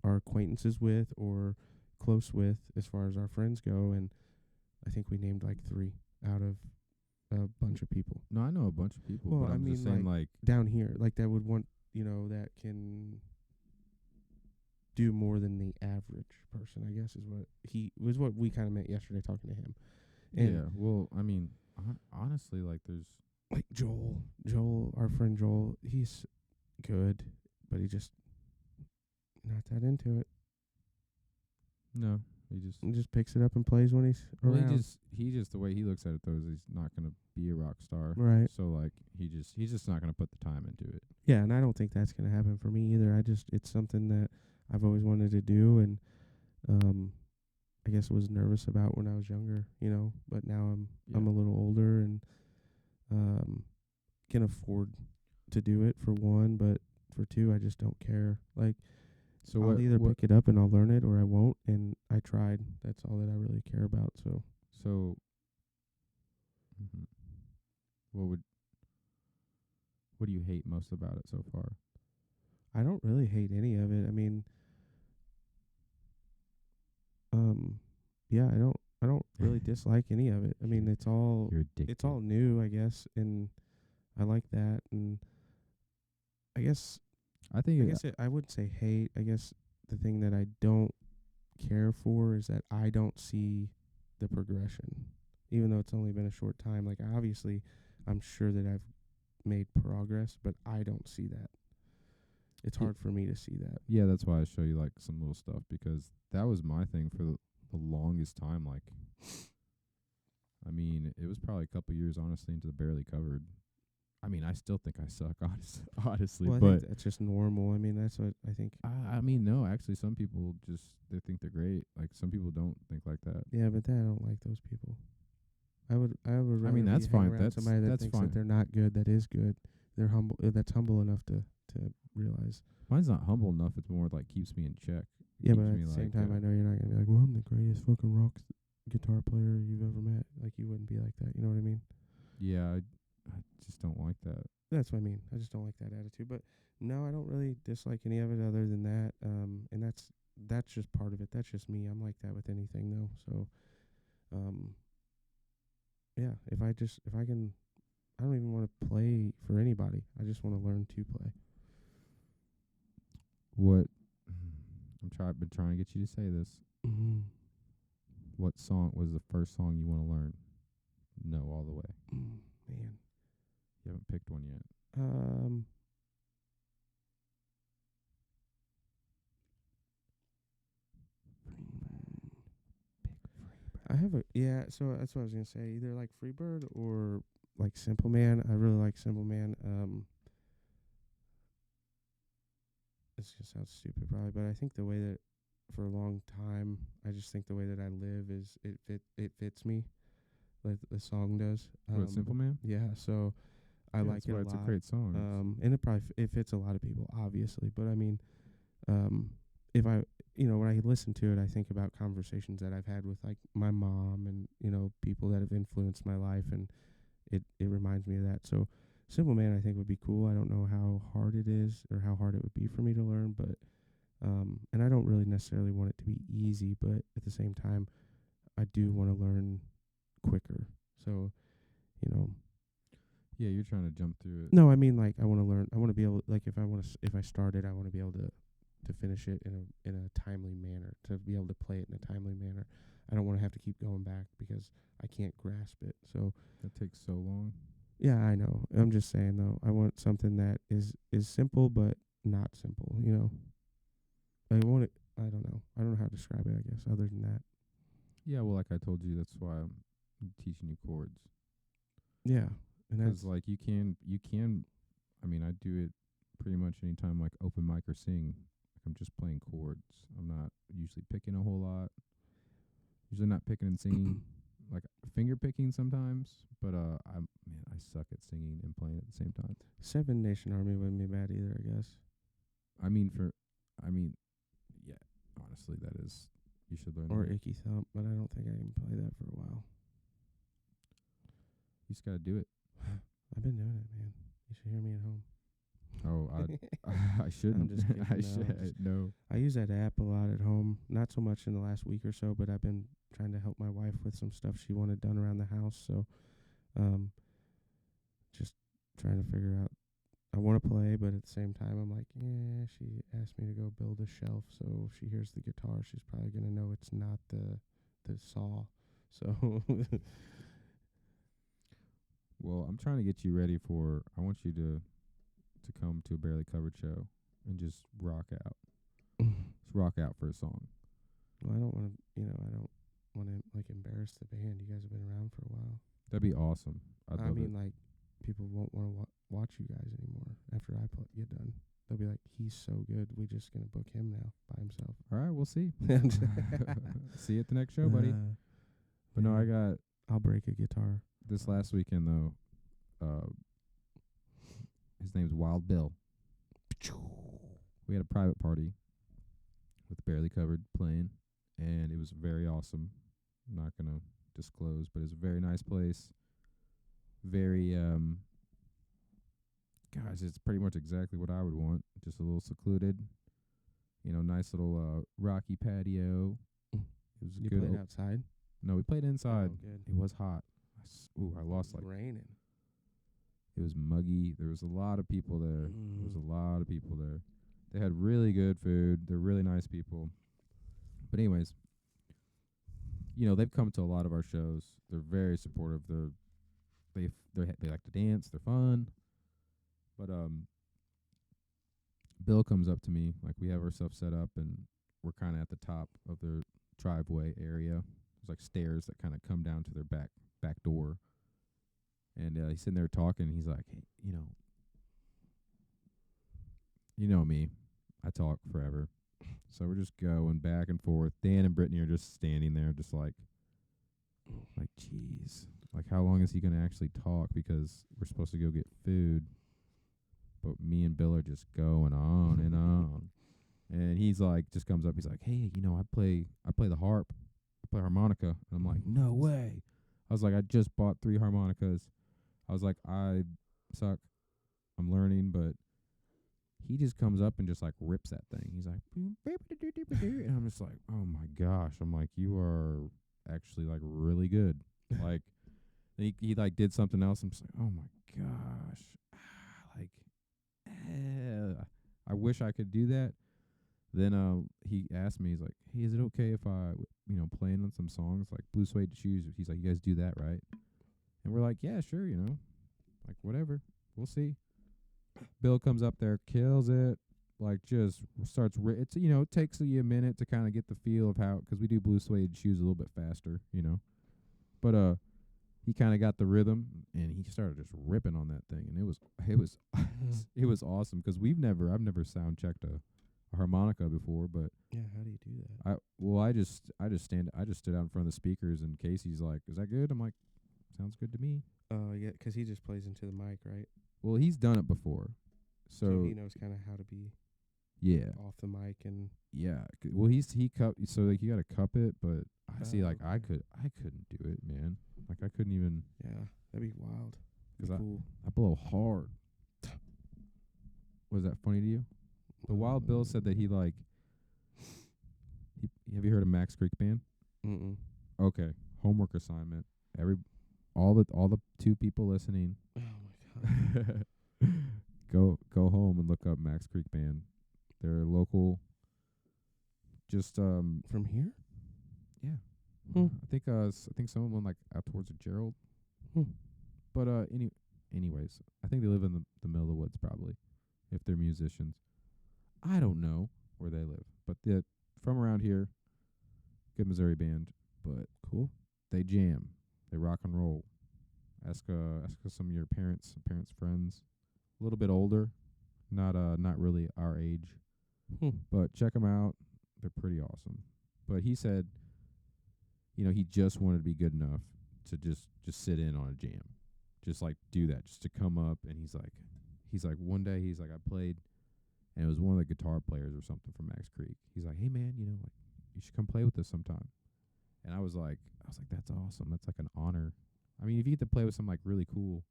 are acquaintances with or close with as far as our friends go, and I think we named like 3 out of a bunch of people No, I know a bunch of people, Well, but I I'm just mean, saying, like, down here, like that would want, that can do more than the average person, I guess, is what we kind of meant yesterday talking to him. And yeah. Well, I mean, honestly, like, there's like Joel, our friend Joel, he's good, but he just not that into it. no. He just picks it up and plays when he's Well, around. he just the way he looks at it though is he's not gonna be a rock star, Right. So like he's just not gonna put the time into it. Yeah, and I don't think that's gonna happen for me either. It's something that I've always wanted to do, and I guess was nervous about when I was younger, but now I'm a little older and can afford to do it for one, but for two, I just don't care. Like, So I'll either pick it up and I'll learn it, or I won't, and I tried. That's all that I really care about. So So, mhm. what would What do you hate most about it so far? I don't really hate any of it. I mean, yeah, I don't really dislike any of it. I mean, You're- it's all You're addicted. it's all new, I guess, and I like that. And I guess I think I wouldn't say hate. I guess the thing that I don't care for is that I don't see the progression, even though it's only been a short time. Like, obviously, I'm sure that I've made progress, but I don't see that. It's Ye- hard for me to see that. yeah, that's why I show you like some little stuff, because that was my thing for the longest time. Like, I mean, it was probably a couple years, honestly, into the Barely Covered. I mean, I still think I suck, honestly, Well, I but think that's just normal. I mean, that's what I think. I mean, no, actually, some people just they think they're great. Like, some people don't think like that. Yeah, but then I don't like those people. I would rather I mean, that's be hang fine. around somebody that That's thinks fine. that they're not good, that is good. They're humble. That's humble enough to realize. Mine's not humble enough. It's more like keeps me in check. Yeah, Keeps but me at the same like, time, I know you're not gonna be like, well, I'm the greatest fucking rock guitar player you've ever met. Like, you wouldn't be like that. You know what I mean? yeah, I just don't like that. That's what I mean. I just don't like that attitude. But no, I don't really dislike any of it other than that. And that's just part of it. That's just me. I'm like that with anything though. So, yeah, if I can, I don't even want to play for anybody. I just want to learn to play. What been trying to get you to say this. Mm-hmm. What song was the first song you want to learn? No, all the way. Man. You haven't picked one yet. I have a so that's what I was gonna say. Either like Freebird or like Simple Man. I really like Simple Man. This just sounds stupid probably, but I think the way that for a long time, I just think the way that I live is it fits me, like the song does. What, Simple Man? Yeah, so I Yeah, like that's it a why lot. it's a great song. And it probably it fits a lot of people, obviously. But I mean, if I, when I listen to it, I think about conversations that I've had with like my mom and people that have influenced my life, and it reminds me of that. So Simple Man, I think, would be cool. I don't know how hard it is or how hard it would be for me to learn, but and I don't really necessarily want it to be easy, but at the same time, I do want to learn quicker. So, Yeah, you're trying to jump through it. no, I mean, like, I want to learn. I want to be able, like, if I start it, I want to be able to finish it in a timely manner, to be able to play it in a timely manner. I don't want to have to keep going back because I can't grasp it. So That takes so long. yeah, I know. I'm just saying though, I want something that is simple but not simple. I want it. I don't know. I don't know how to describe it, I guess, other than that. Yeah, well, like I told you, that's why I'm teaching you chords. Yeah, and 'Cause that's like you can. I mean, I do it pretty much anytime, like open mic or sing. Like, I'm just playing chords. I'm not usually picking a whole lot. Usually not picking and singing. Like finger picking sometimes, but I suck at singing and playing at the same time. Seven Nation Army wouldn't be bad either, I guess. I mean, yeah, honestly, that is, you should learn Or that. Icky Thump, but I don't think I can play that for a while. You just gotta do it. I've been doing it, man. You should hear me at home. Oh, I shouldn't. just kidding. I No, should. No. I use that app a lot at home. Not so much in the last week or so, but I've been trying to help my wife with some stuff she wanted done around the house. So, just trying to figure out. I want to play, but at the same time, I'm like, yeah. She asked me to go build a shelf, so if she hears the guitar, she's probably gonna know it's not the saw. So, Well, I'm trying to get you ready for. I want you to come to a Barely Covered show and just rock out. Just rock out for a song. well, I don't want to. I don't want to like embarrass the band. You guys have been around for a while. That'd be awesome. I'd I love mean, it. like, people won't want to watch you guys anymore after I get done. They'll be like, he's so good. We're just going to book him now by himself. All right, we'll see. See you at the next show, buddy. But no, I got I'll break a guitar. this last weekend though. His name's Wild Bill. We had a private party with Barely Covered playing, and it was very awesome. I'm not gonna disclose, but it's a very nice place. Very God, it's pretty much exactly what I would want. Just a little secluded, nice little rocky patio. Mm. It was a You good. played outside? No, we played inside. Oh, good. It was hot. I lost It's raining. It was muggy. There was a lot of people there. There was a Mm. lot of people there. They had really good food. They're really nice people. But anyways, they've come to a lot of our shows. They're very supportive. They like to dance. They're fun. But Bill comes up to me, like we have our stuff set up, and we're kind of at the top of their driveway area. There's like stairs that kind of come down to their back door. And he's sitting there talking. He's like, hey, you know me, I talk forever. So we're just going back and forth. Dan and Brittany are just standing there, just like, geez, like how long is he gonna actually talk? Because we're supposed to go get food. But me and Bill are just going on and on. And he's like, just comes up. He's like, hey, I play the harp. I play harmonica. And I'm like, no way. I was like, I just bought 3 harmonicas. I was like, I suck. I'm learning. But he just comes up and just like rips that thing. He's like, and I'm just like, oh my gosh. I'm like, you are actually like really good. Like, he like did something else. I'm just like, oh my gosh. Like, I wish I could do that. Then he asked me, he's like, hey, is it okay if I, playing on some songs like Blue Suede Shoes? He's like, you guys do that, right? And we're like, yeah, sure, like whatever. We'll see. Bill comes up there, kills it, like just starts, it takes you a minute to kind of get the feel of how, because we do Blue Suede Shoes a little bit faster, But he kind of got the rhythm, and he started just ripping on that thing, and it was awesome because I've never sound checked a harmonica before, but Yeah, how do you do that? I just stood out in front of the speakers, and Casey's like, "Is that good?" I'm like, "Sounds good to me." Yeah, 'cause he just plays into the mic, right? Well, he's done it before, so he knows kind of how to be yeah, off the mic and yeah. Well, he cup, so like you got to cup it, but I see like okay. I couldn't do it, man. Like I couldn't even. yeah, that'd be wild. 'Cause Cool. I blow hard. Was that funny to you? But Wild Bill said that he have you heard of Max Creek Band? Mm-mm. Okay, homework assignment. All the 2 people listening, Oh my god. go home and look up Max Creek Band. They're local. Just From here? yeah. Hmm. I think some of them like out towards Gerald. Hmm. But anyways, I think they live in the middle of the woods probably, if they're musicians. I don't know where they live, but they're from around here. Good Missouri band, but Cool. they jam, they rock and roll. Ask some of your parents' friends, a little bit older, not really our age, but check them out. They're pretty awesome. But he said, he just wanted to be good enough to just sit in on a jam, just like do that, just to come up. And he's like one day he's like, I played. And it was one of the guitar players or something from Max Creek. He's like, hey man, like you should come play with us sometime. And I was like, that's awesome. That's like an honor. I mean, if you get to play with something like really cool,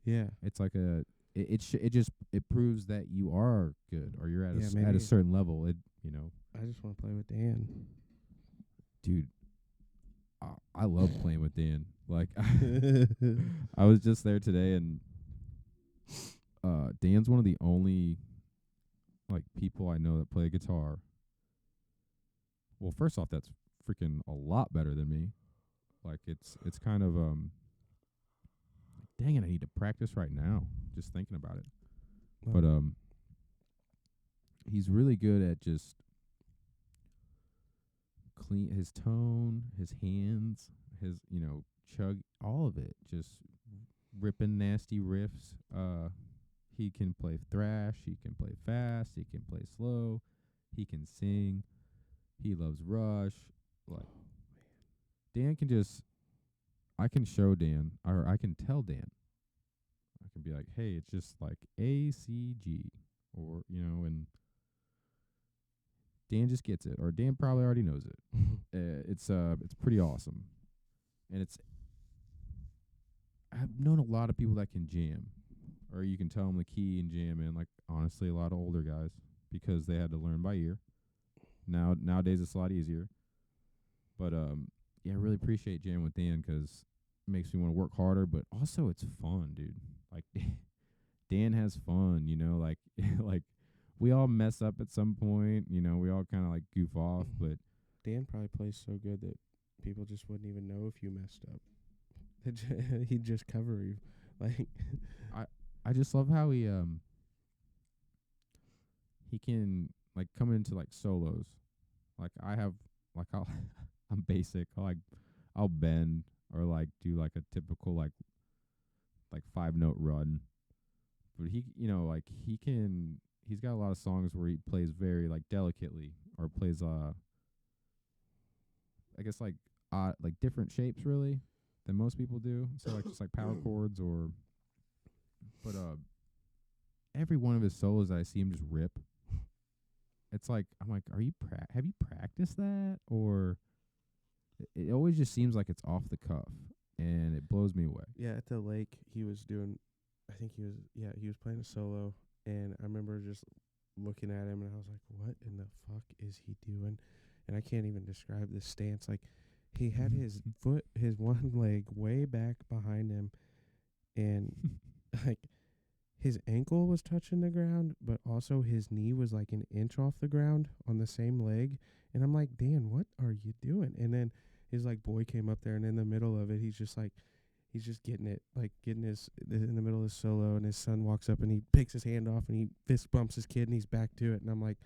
Yeah. it's like it proves that you are good, or you're at Yeah, at a maybe. certain level. I just want to play with Dan. Dude, I love playing with Dan. Like I was just there today, and Dan's one of the only like people I know that play guitar. Well, first off, that's freaking a lot better than me. Like it's kind of dang it, I need to practice right now just thinking about it. But he's really good at just clean his tone, his hands, his chug, all of it, just ripping nasty riffs. He can play thrash, he can play fast, he can play slow, he can sing. He loves Rush. Like Dan can just, I can show Dan, or I can tell Dan. I can be like, hey, it's just like A, C, G, or and Dan just gets it, or Dan probably already knows it. It's pretty awesome, and I've known a lot of people that can jam, or you can tell them the key and jam in. Like honestly, a lot of older guys because they had to learn by ear. Nowadays it's a lot easier. But yeah, I really appreciate jamming with Dan because it makes me want to work harder. But also it's fun, dude. Like Dan has fun, you know. Like like we all mess up at some point, you know. We all kind of like goof off, but Dan probably plays so good that people just wouldn't even know if you messed up. He'd just cover you. Like I just love how he can like come into like solos. Like I have like I'm basic. I'll bend or like do like a typical like 5-note run. But he, you know, like he's got a lot of songs where he plays very like delicately or plays I guess like like different shapes really than most people do. So like just like power chords or but every one of his solos that I see him just rip. It's like I'm like, have you practiced that? Or it always just seems like it's off the cuff and it blows me away. Yeah, at the lake he was doing I think he was playing a solo, and I remember just looking at him and I was like, what in the fuck is he doing? And I can't even describe this stance. Like he had his one leg way back behind him, and like his ankle was touching the ground, but also his knee was like an inch off the ground on the same leg. And I'm like, Dan, what are you doing? And then his like boy came up there, and in the middle of it, he's just getting it, like getting his in the middle of his solo, and his son walks up and he picks his hand off and he fist bumps his kid and he's back to it. And I'm like,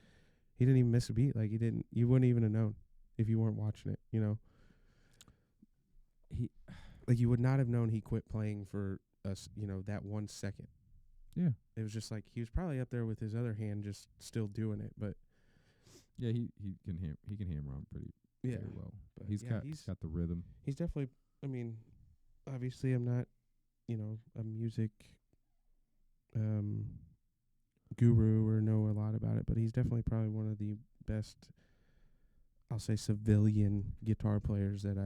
he didn't even miss a beat. Like you wouldn't even have known if you weren't watching it, you know? Like you would not have known he quit playing for us, you know, that 1 second. Yeah. It was just like he was probably up there with his other hand just still doing it, but yeah, he can hammer on pretty well. But he's got the rhythm. He's definitely, I mean, obviously I'm not, you know, a music guru or know a lot about it, but he's definitely probably one of the best, I'll say, civilian guitar players that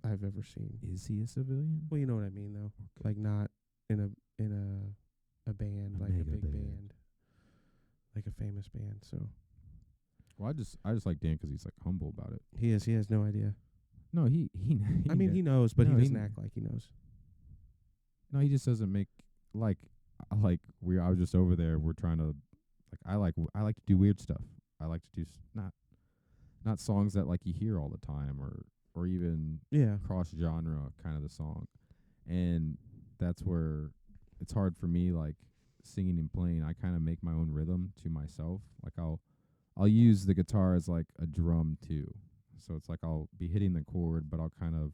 I've ever seen. Is he a civilian? Well, you know what I mean though. Okay. Like not in a band, like a big band. Like a famous band, so. Well, I just like Dan 'cause he's like humble about it. He has no idea. No, he I mean, he knows, but he doesn't act like he knows. No, he just doesn't make like I was just over there. We're trying to like I like to do weird stuff. I like to do not songs that like you hear all the time or even cross genre kind of the song. And that's where it's hard for me like singing and playing. I kind of make my own rhythm to myself. Like I'll use the guitar as like a drum too. So it's like I'll be hitting the chord, but I'll kind of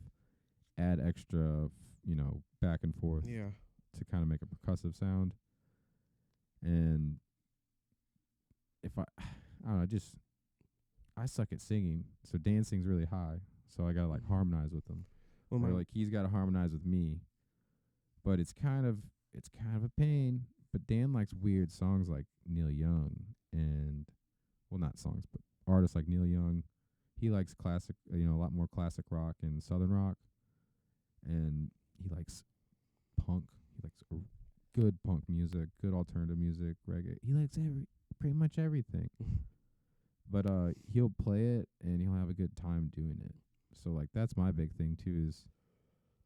add extra, you know, back and forth to kind of make a percussive sound. And if I don't know, I suck at singing. So Dan sings really high, so I gotta like harmonize with him. Well, or like he's gotta harmonize with me. But it's kind of a pain. But Dan likes weird songs like Neil Young and well, not songs, but artists like Neil Young. He likes classic, you know, a lot more classic rock and southern rock, and he likes punk. He likes good punk music, good alternative music, reggae. He likes pretty much everything. But he'll play it and he'll have a good time doing it. So like that's my big thing too. Is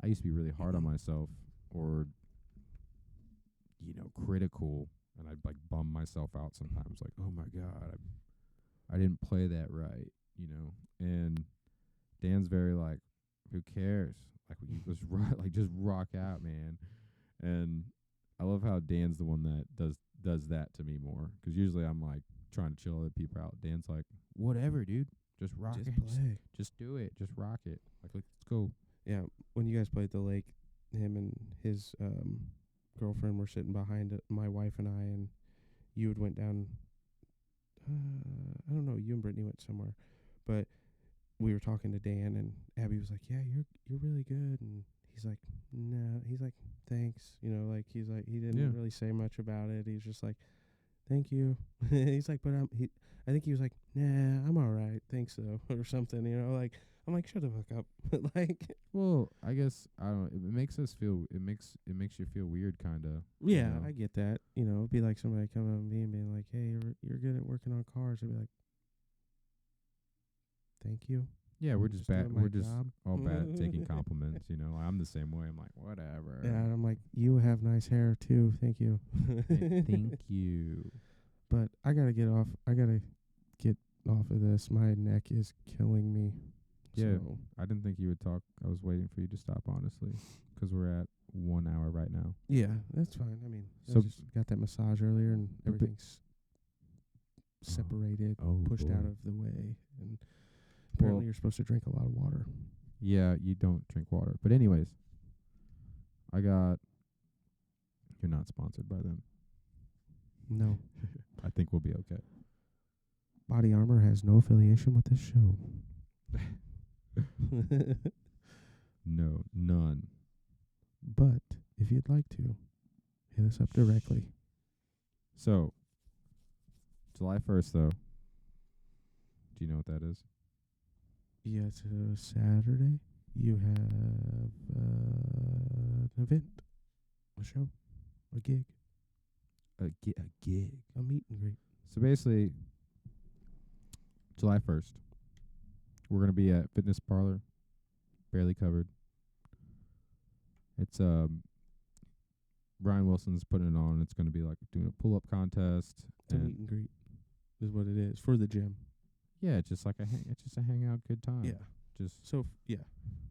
I used to be really hard on myself or you know critical, and I'd like bum myself out sometimes. Like, oh my god, I didn't play that right. You know, and Dan's very like, who cares? Like, we just rock out, man. And I love how Dan's the one that does that to me more. 'Cause usually I'm like trying to chill other people out. Dan's like, whatever, dude, just rock it, just do it, just rock it. Like, let's go. Yeah, when you guys played the lake, him and his girlfriend were sitting behind my wife and I, and you had went down. I don't know. You and Brittany went somewhere. But we were talking to Dan, and Abby was like, yeah, you're really good. And he's like, no. He's like, thanks. You know, like, he's like, he didn't really say much about it. He's just like, thank you. He's like, but I think he was like, nah, I'm all right. Thanks though, or something. You know, like I'm like, shut the fuck up. Like, Well, I guess I don't. It makes us feel. It makes you feel weird, kind of. yeah, know? I get that. You know, it'd be like somebody coming up to me and being like, hey, you're good at working on cars. I'd be like, thank you. Yeah, we're just bad. doing my We're just job. all bad at taking compliments. You know, I'm the same way. I'm like, whatever. Yeah, and I'm like, you have nice hair too. Thank you. Thank you. But I gotta get off. I gotta get off of this. My neck is killing me. Yeah, So, I didn't think you would talk. I was waiting for you to stop, honestly, 'cause we're at 1 hour right now. yeah, that's fine. I mean, I So just got that massage earlier and b- everything's separated, pushed out boy. of the way, and apparently Well, you're supposed to drink a lot of water. yeah, you don't drink water. But anyways, I got. You're not sponsored by them. No, I think we'll be okay. Body Armor has no affiliation with this show. No, none. But if you'd like to, hit us up directly. So, July 1st, though. Do you know what that is? Yeah, it's a Saturday. You have an event, a show, a gig, A gig. a meet and greet. So basically, July 1st, we're going to be at Fitness Parlor, Barely Covered. It's Brian Wilson's putting it on. It's going to be like doing a pull-up contest. It's a meet and greet is what it is for the gym. Yeah, it's just like it's just a hangout, good time. Yeah. Just So, yeah,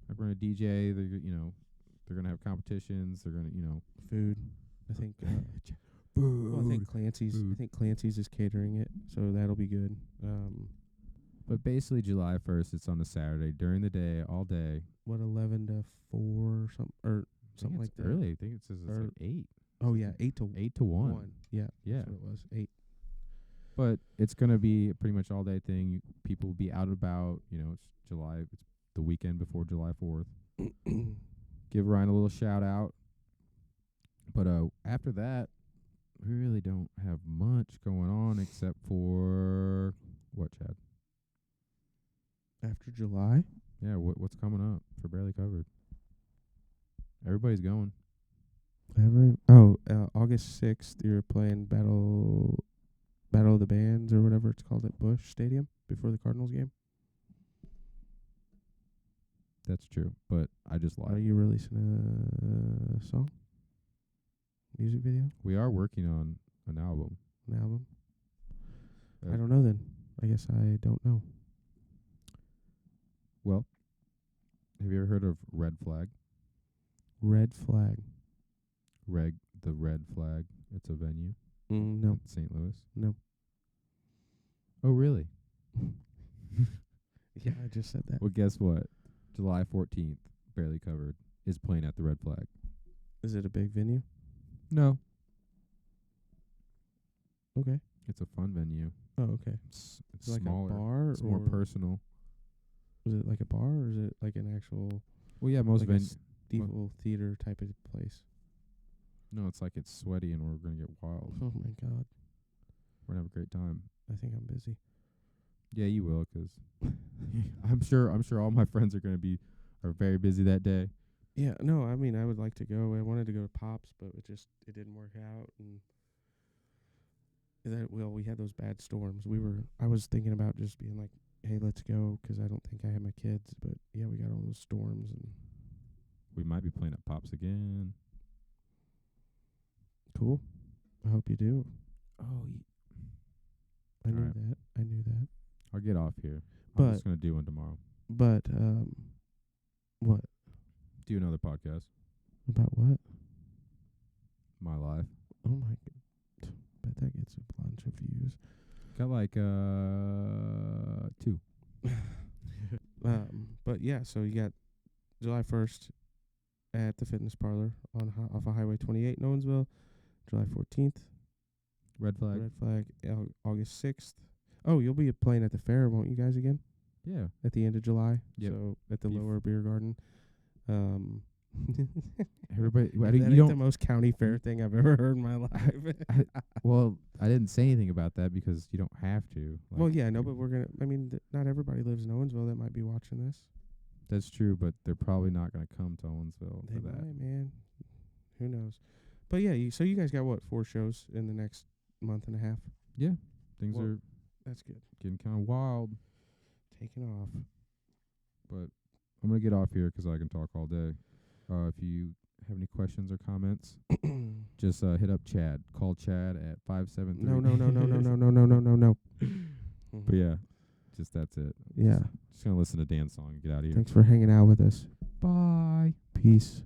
like we're going to DJ. They're going to have competitions. They're going to, food. I think well, I think Clancy's is catering it, so that'll be good. But basically, July 1st, it's on a Saturday during the day, all day. What 11 to 4 or something or I something think like it's that. early. I think it says it's Or like 8. Oh yeah, 8 to 8 to 1. 1. Yeah, Yeah. that's what it was. 8. But it's going to be a pretty much all day thing. People will be out and about. You know, it's July. It's the weekend before July 4th. Give Ryan a little shout out. But after that, we really don't have much going on except for what, Chad? After July? Yeah, what's coming up for Barely Covered? Everybody's going. August 6th, you're playing Battle of the Bands or whatever it's called at Busch Stadium before the Cardinals game. That's true, but I just Are lied. you releasing a song? Music video? We are working on an album. An album? Uh, I don't know then. I guess I don't know. Well, have you ever heard of Red Flag? Red Flag. The Red Flag. It's a venue No. in St. Louis. No. Oh, really? Yeah, I just said that. Well, guess what? July 14th, Barely Covered, is playing at the Red Flag. Is it a big venue? No. Okay. It's a fun venue. Oh, okay. It's Like smaller. a bar? It's more or personal. is it like a bar or is it like an actual Well, yeah, most like a venues. Steeple theater type of place? No, it's like it's sweaty and we're going to get wild. Oh my God. We're going to have a great time. I think I'm busy. Yeah, you will, 'cause I'm sure all my friends are very busy that day. Yeah, no, I mean I would like to go. I wanted to go to Pops, but it didn't work out, and we had those bad storms. I was thinking about just being like, hey, let's go, 'cause I don't think I have my kids, but yeah, we got all those storms and We might be playing at Pops again. cool. I hope you do. Oh, I knew Alright. that. I knew that. I'll get off here. But- I'm just going to do one tomorrow. But what Do another podcast. about what? My life. Oh my God. Bet that gets a bunch of views. Got like 2. But yeah, so you got July 1st at the Fitness Parlor off of Highway 28 in Owensville. July 14th, Red Flag. Red Flag. August 6th. Oh, you'll be playing at the fair, won't you guys, again? Yeah. At the end of July. Yep. So at the Beef. Lower Beer Garden. Everybody, That ain't the most county fair thing I've ever heard in my life. Well, I didn't say anything about that because you don't have to. Like, Well, yeah, no, but we're gonna. I mean, not everybody lives in Owensville that might be watching this. that's true, but they're probably not going to come to Owensville They for that. might, man. Who knows? But yeah, so you guys got what, 4 shows in the next month and a half? Yeah, things Well, are That's good. getting kind of wild, Taking off. but I'm going to get off here 'cause I can talk all day. If you have any questions or comments, just hit up Chad. Call Chad at 573. No. But yeah, just that's it. Yeah. Just going to listen to Dan's song and get out of here. Thanks for hanging out with us. Bye. Peace.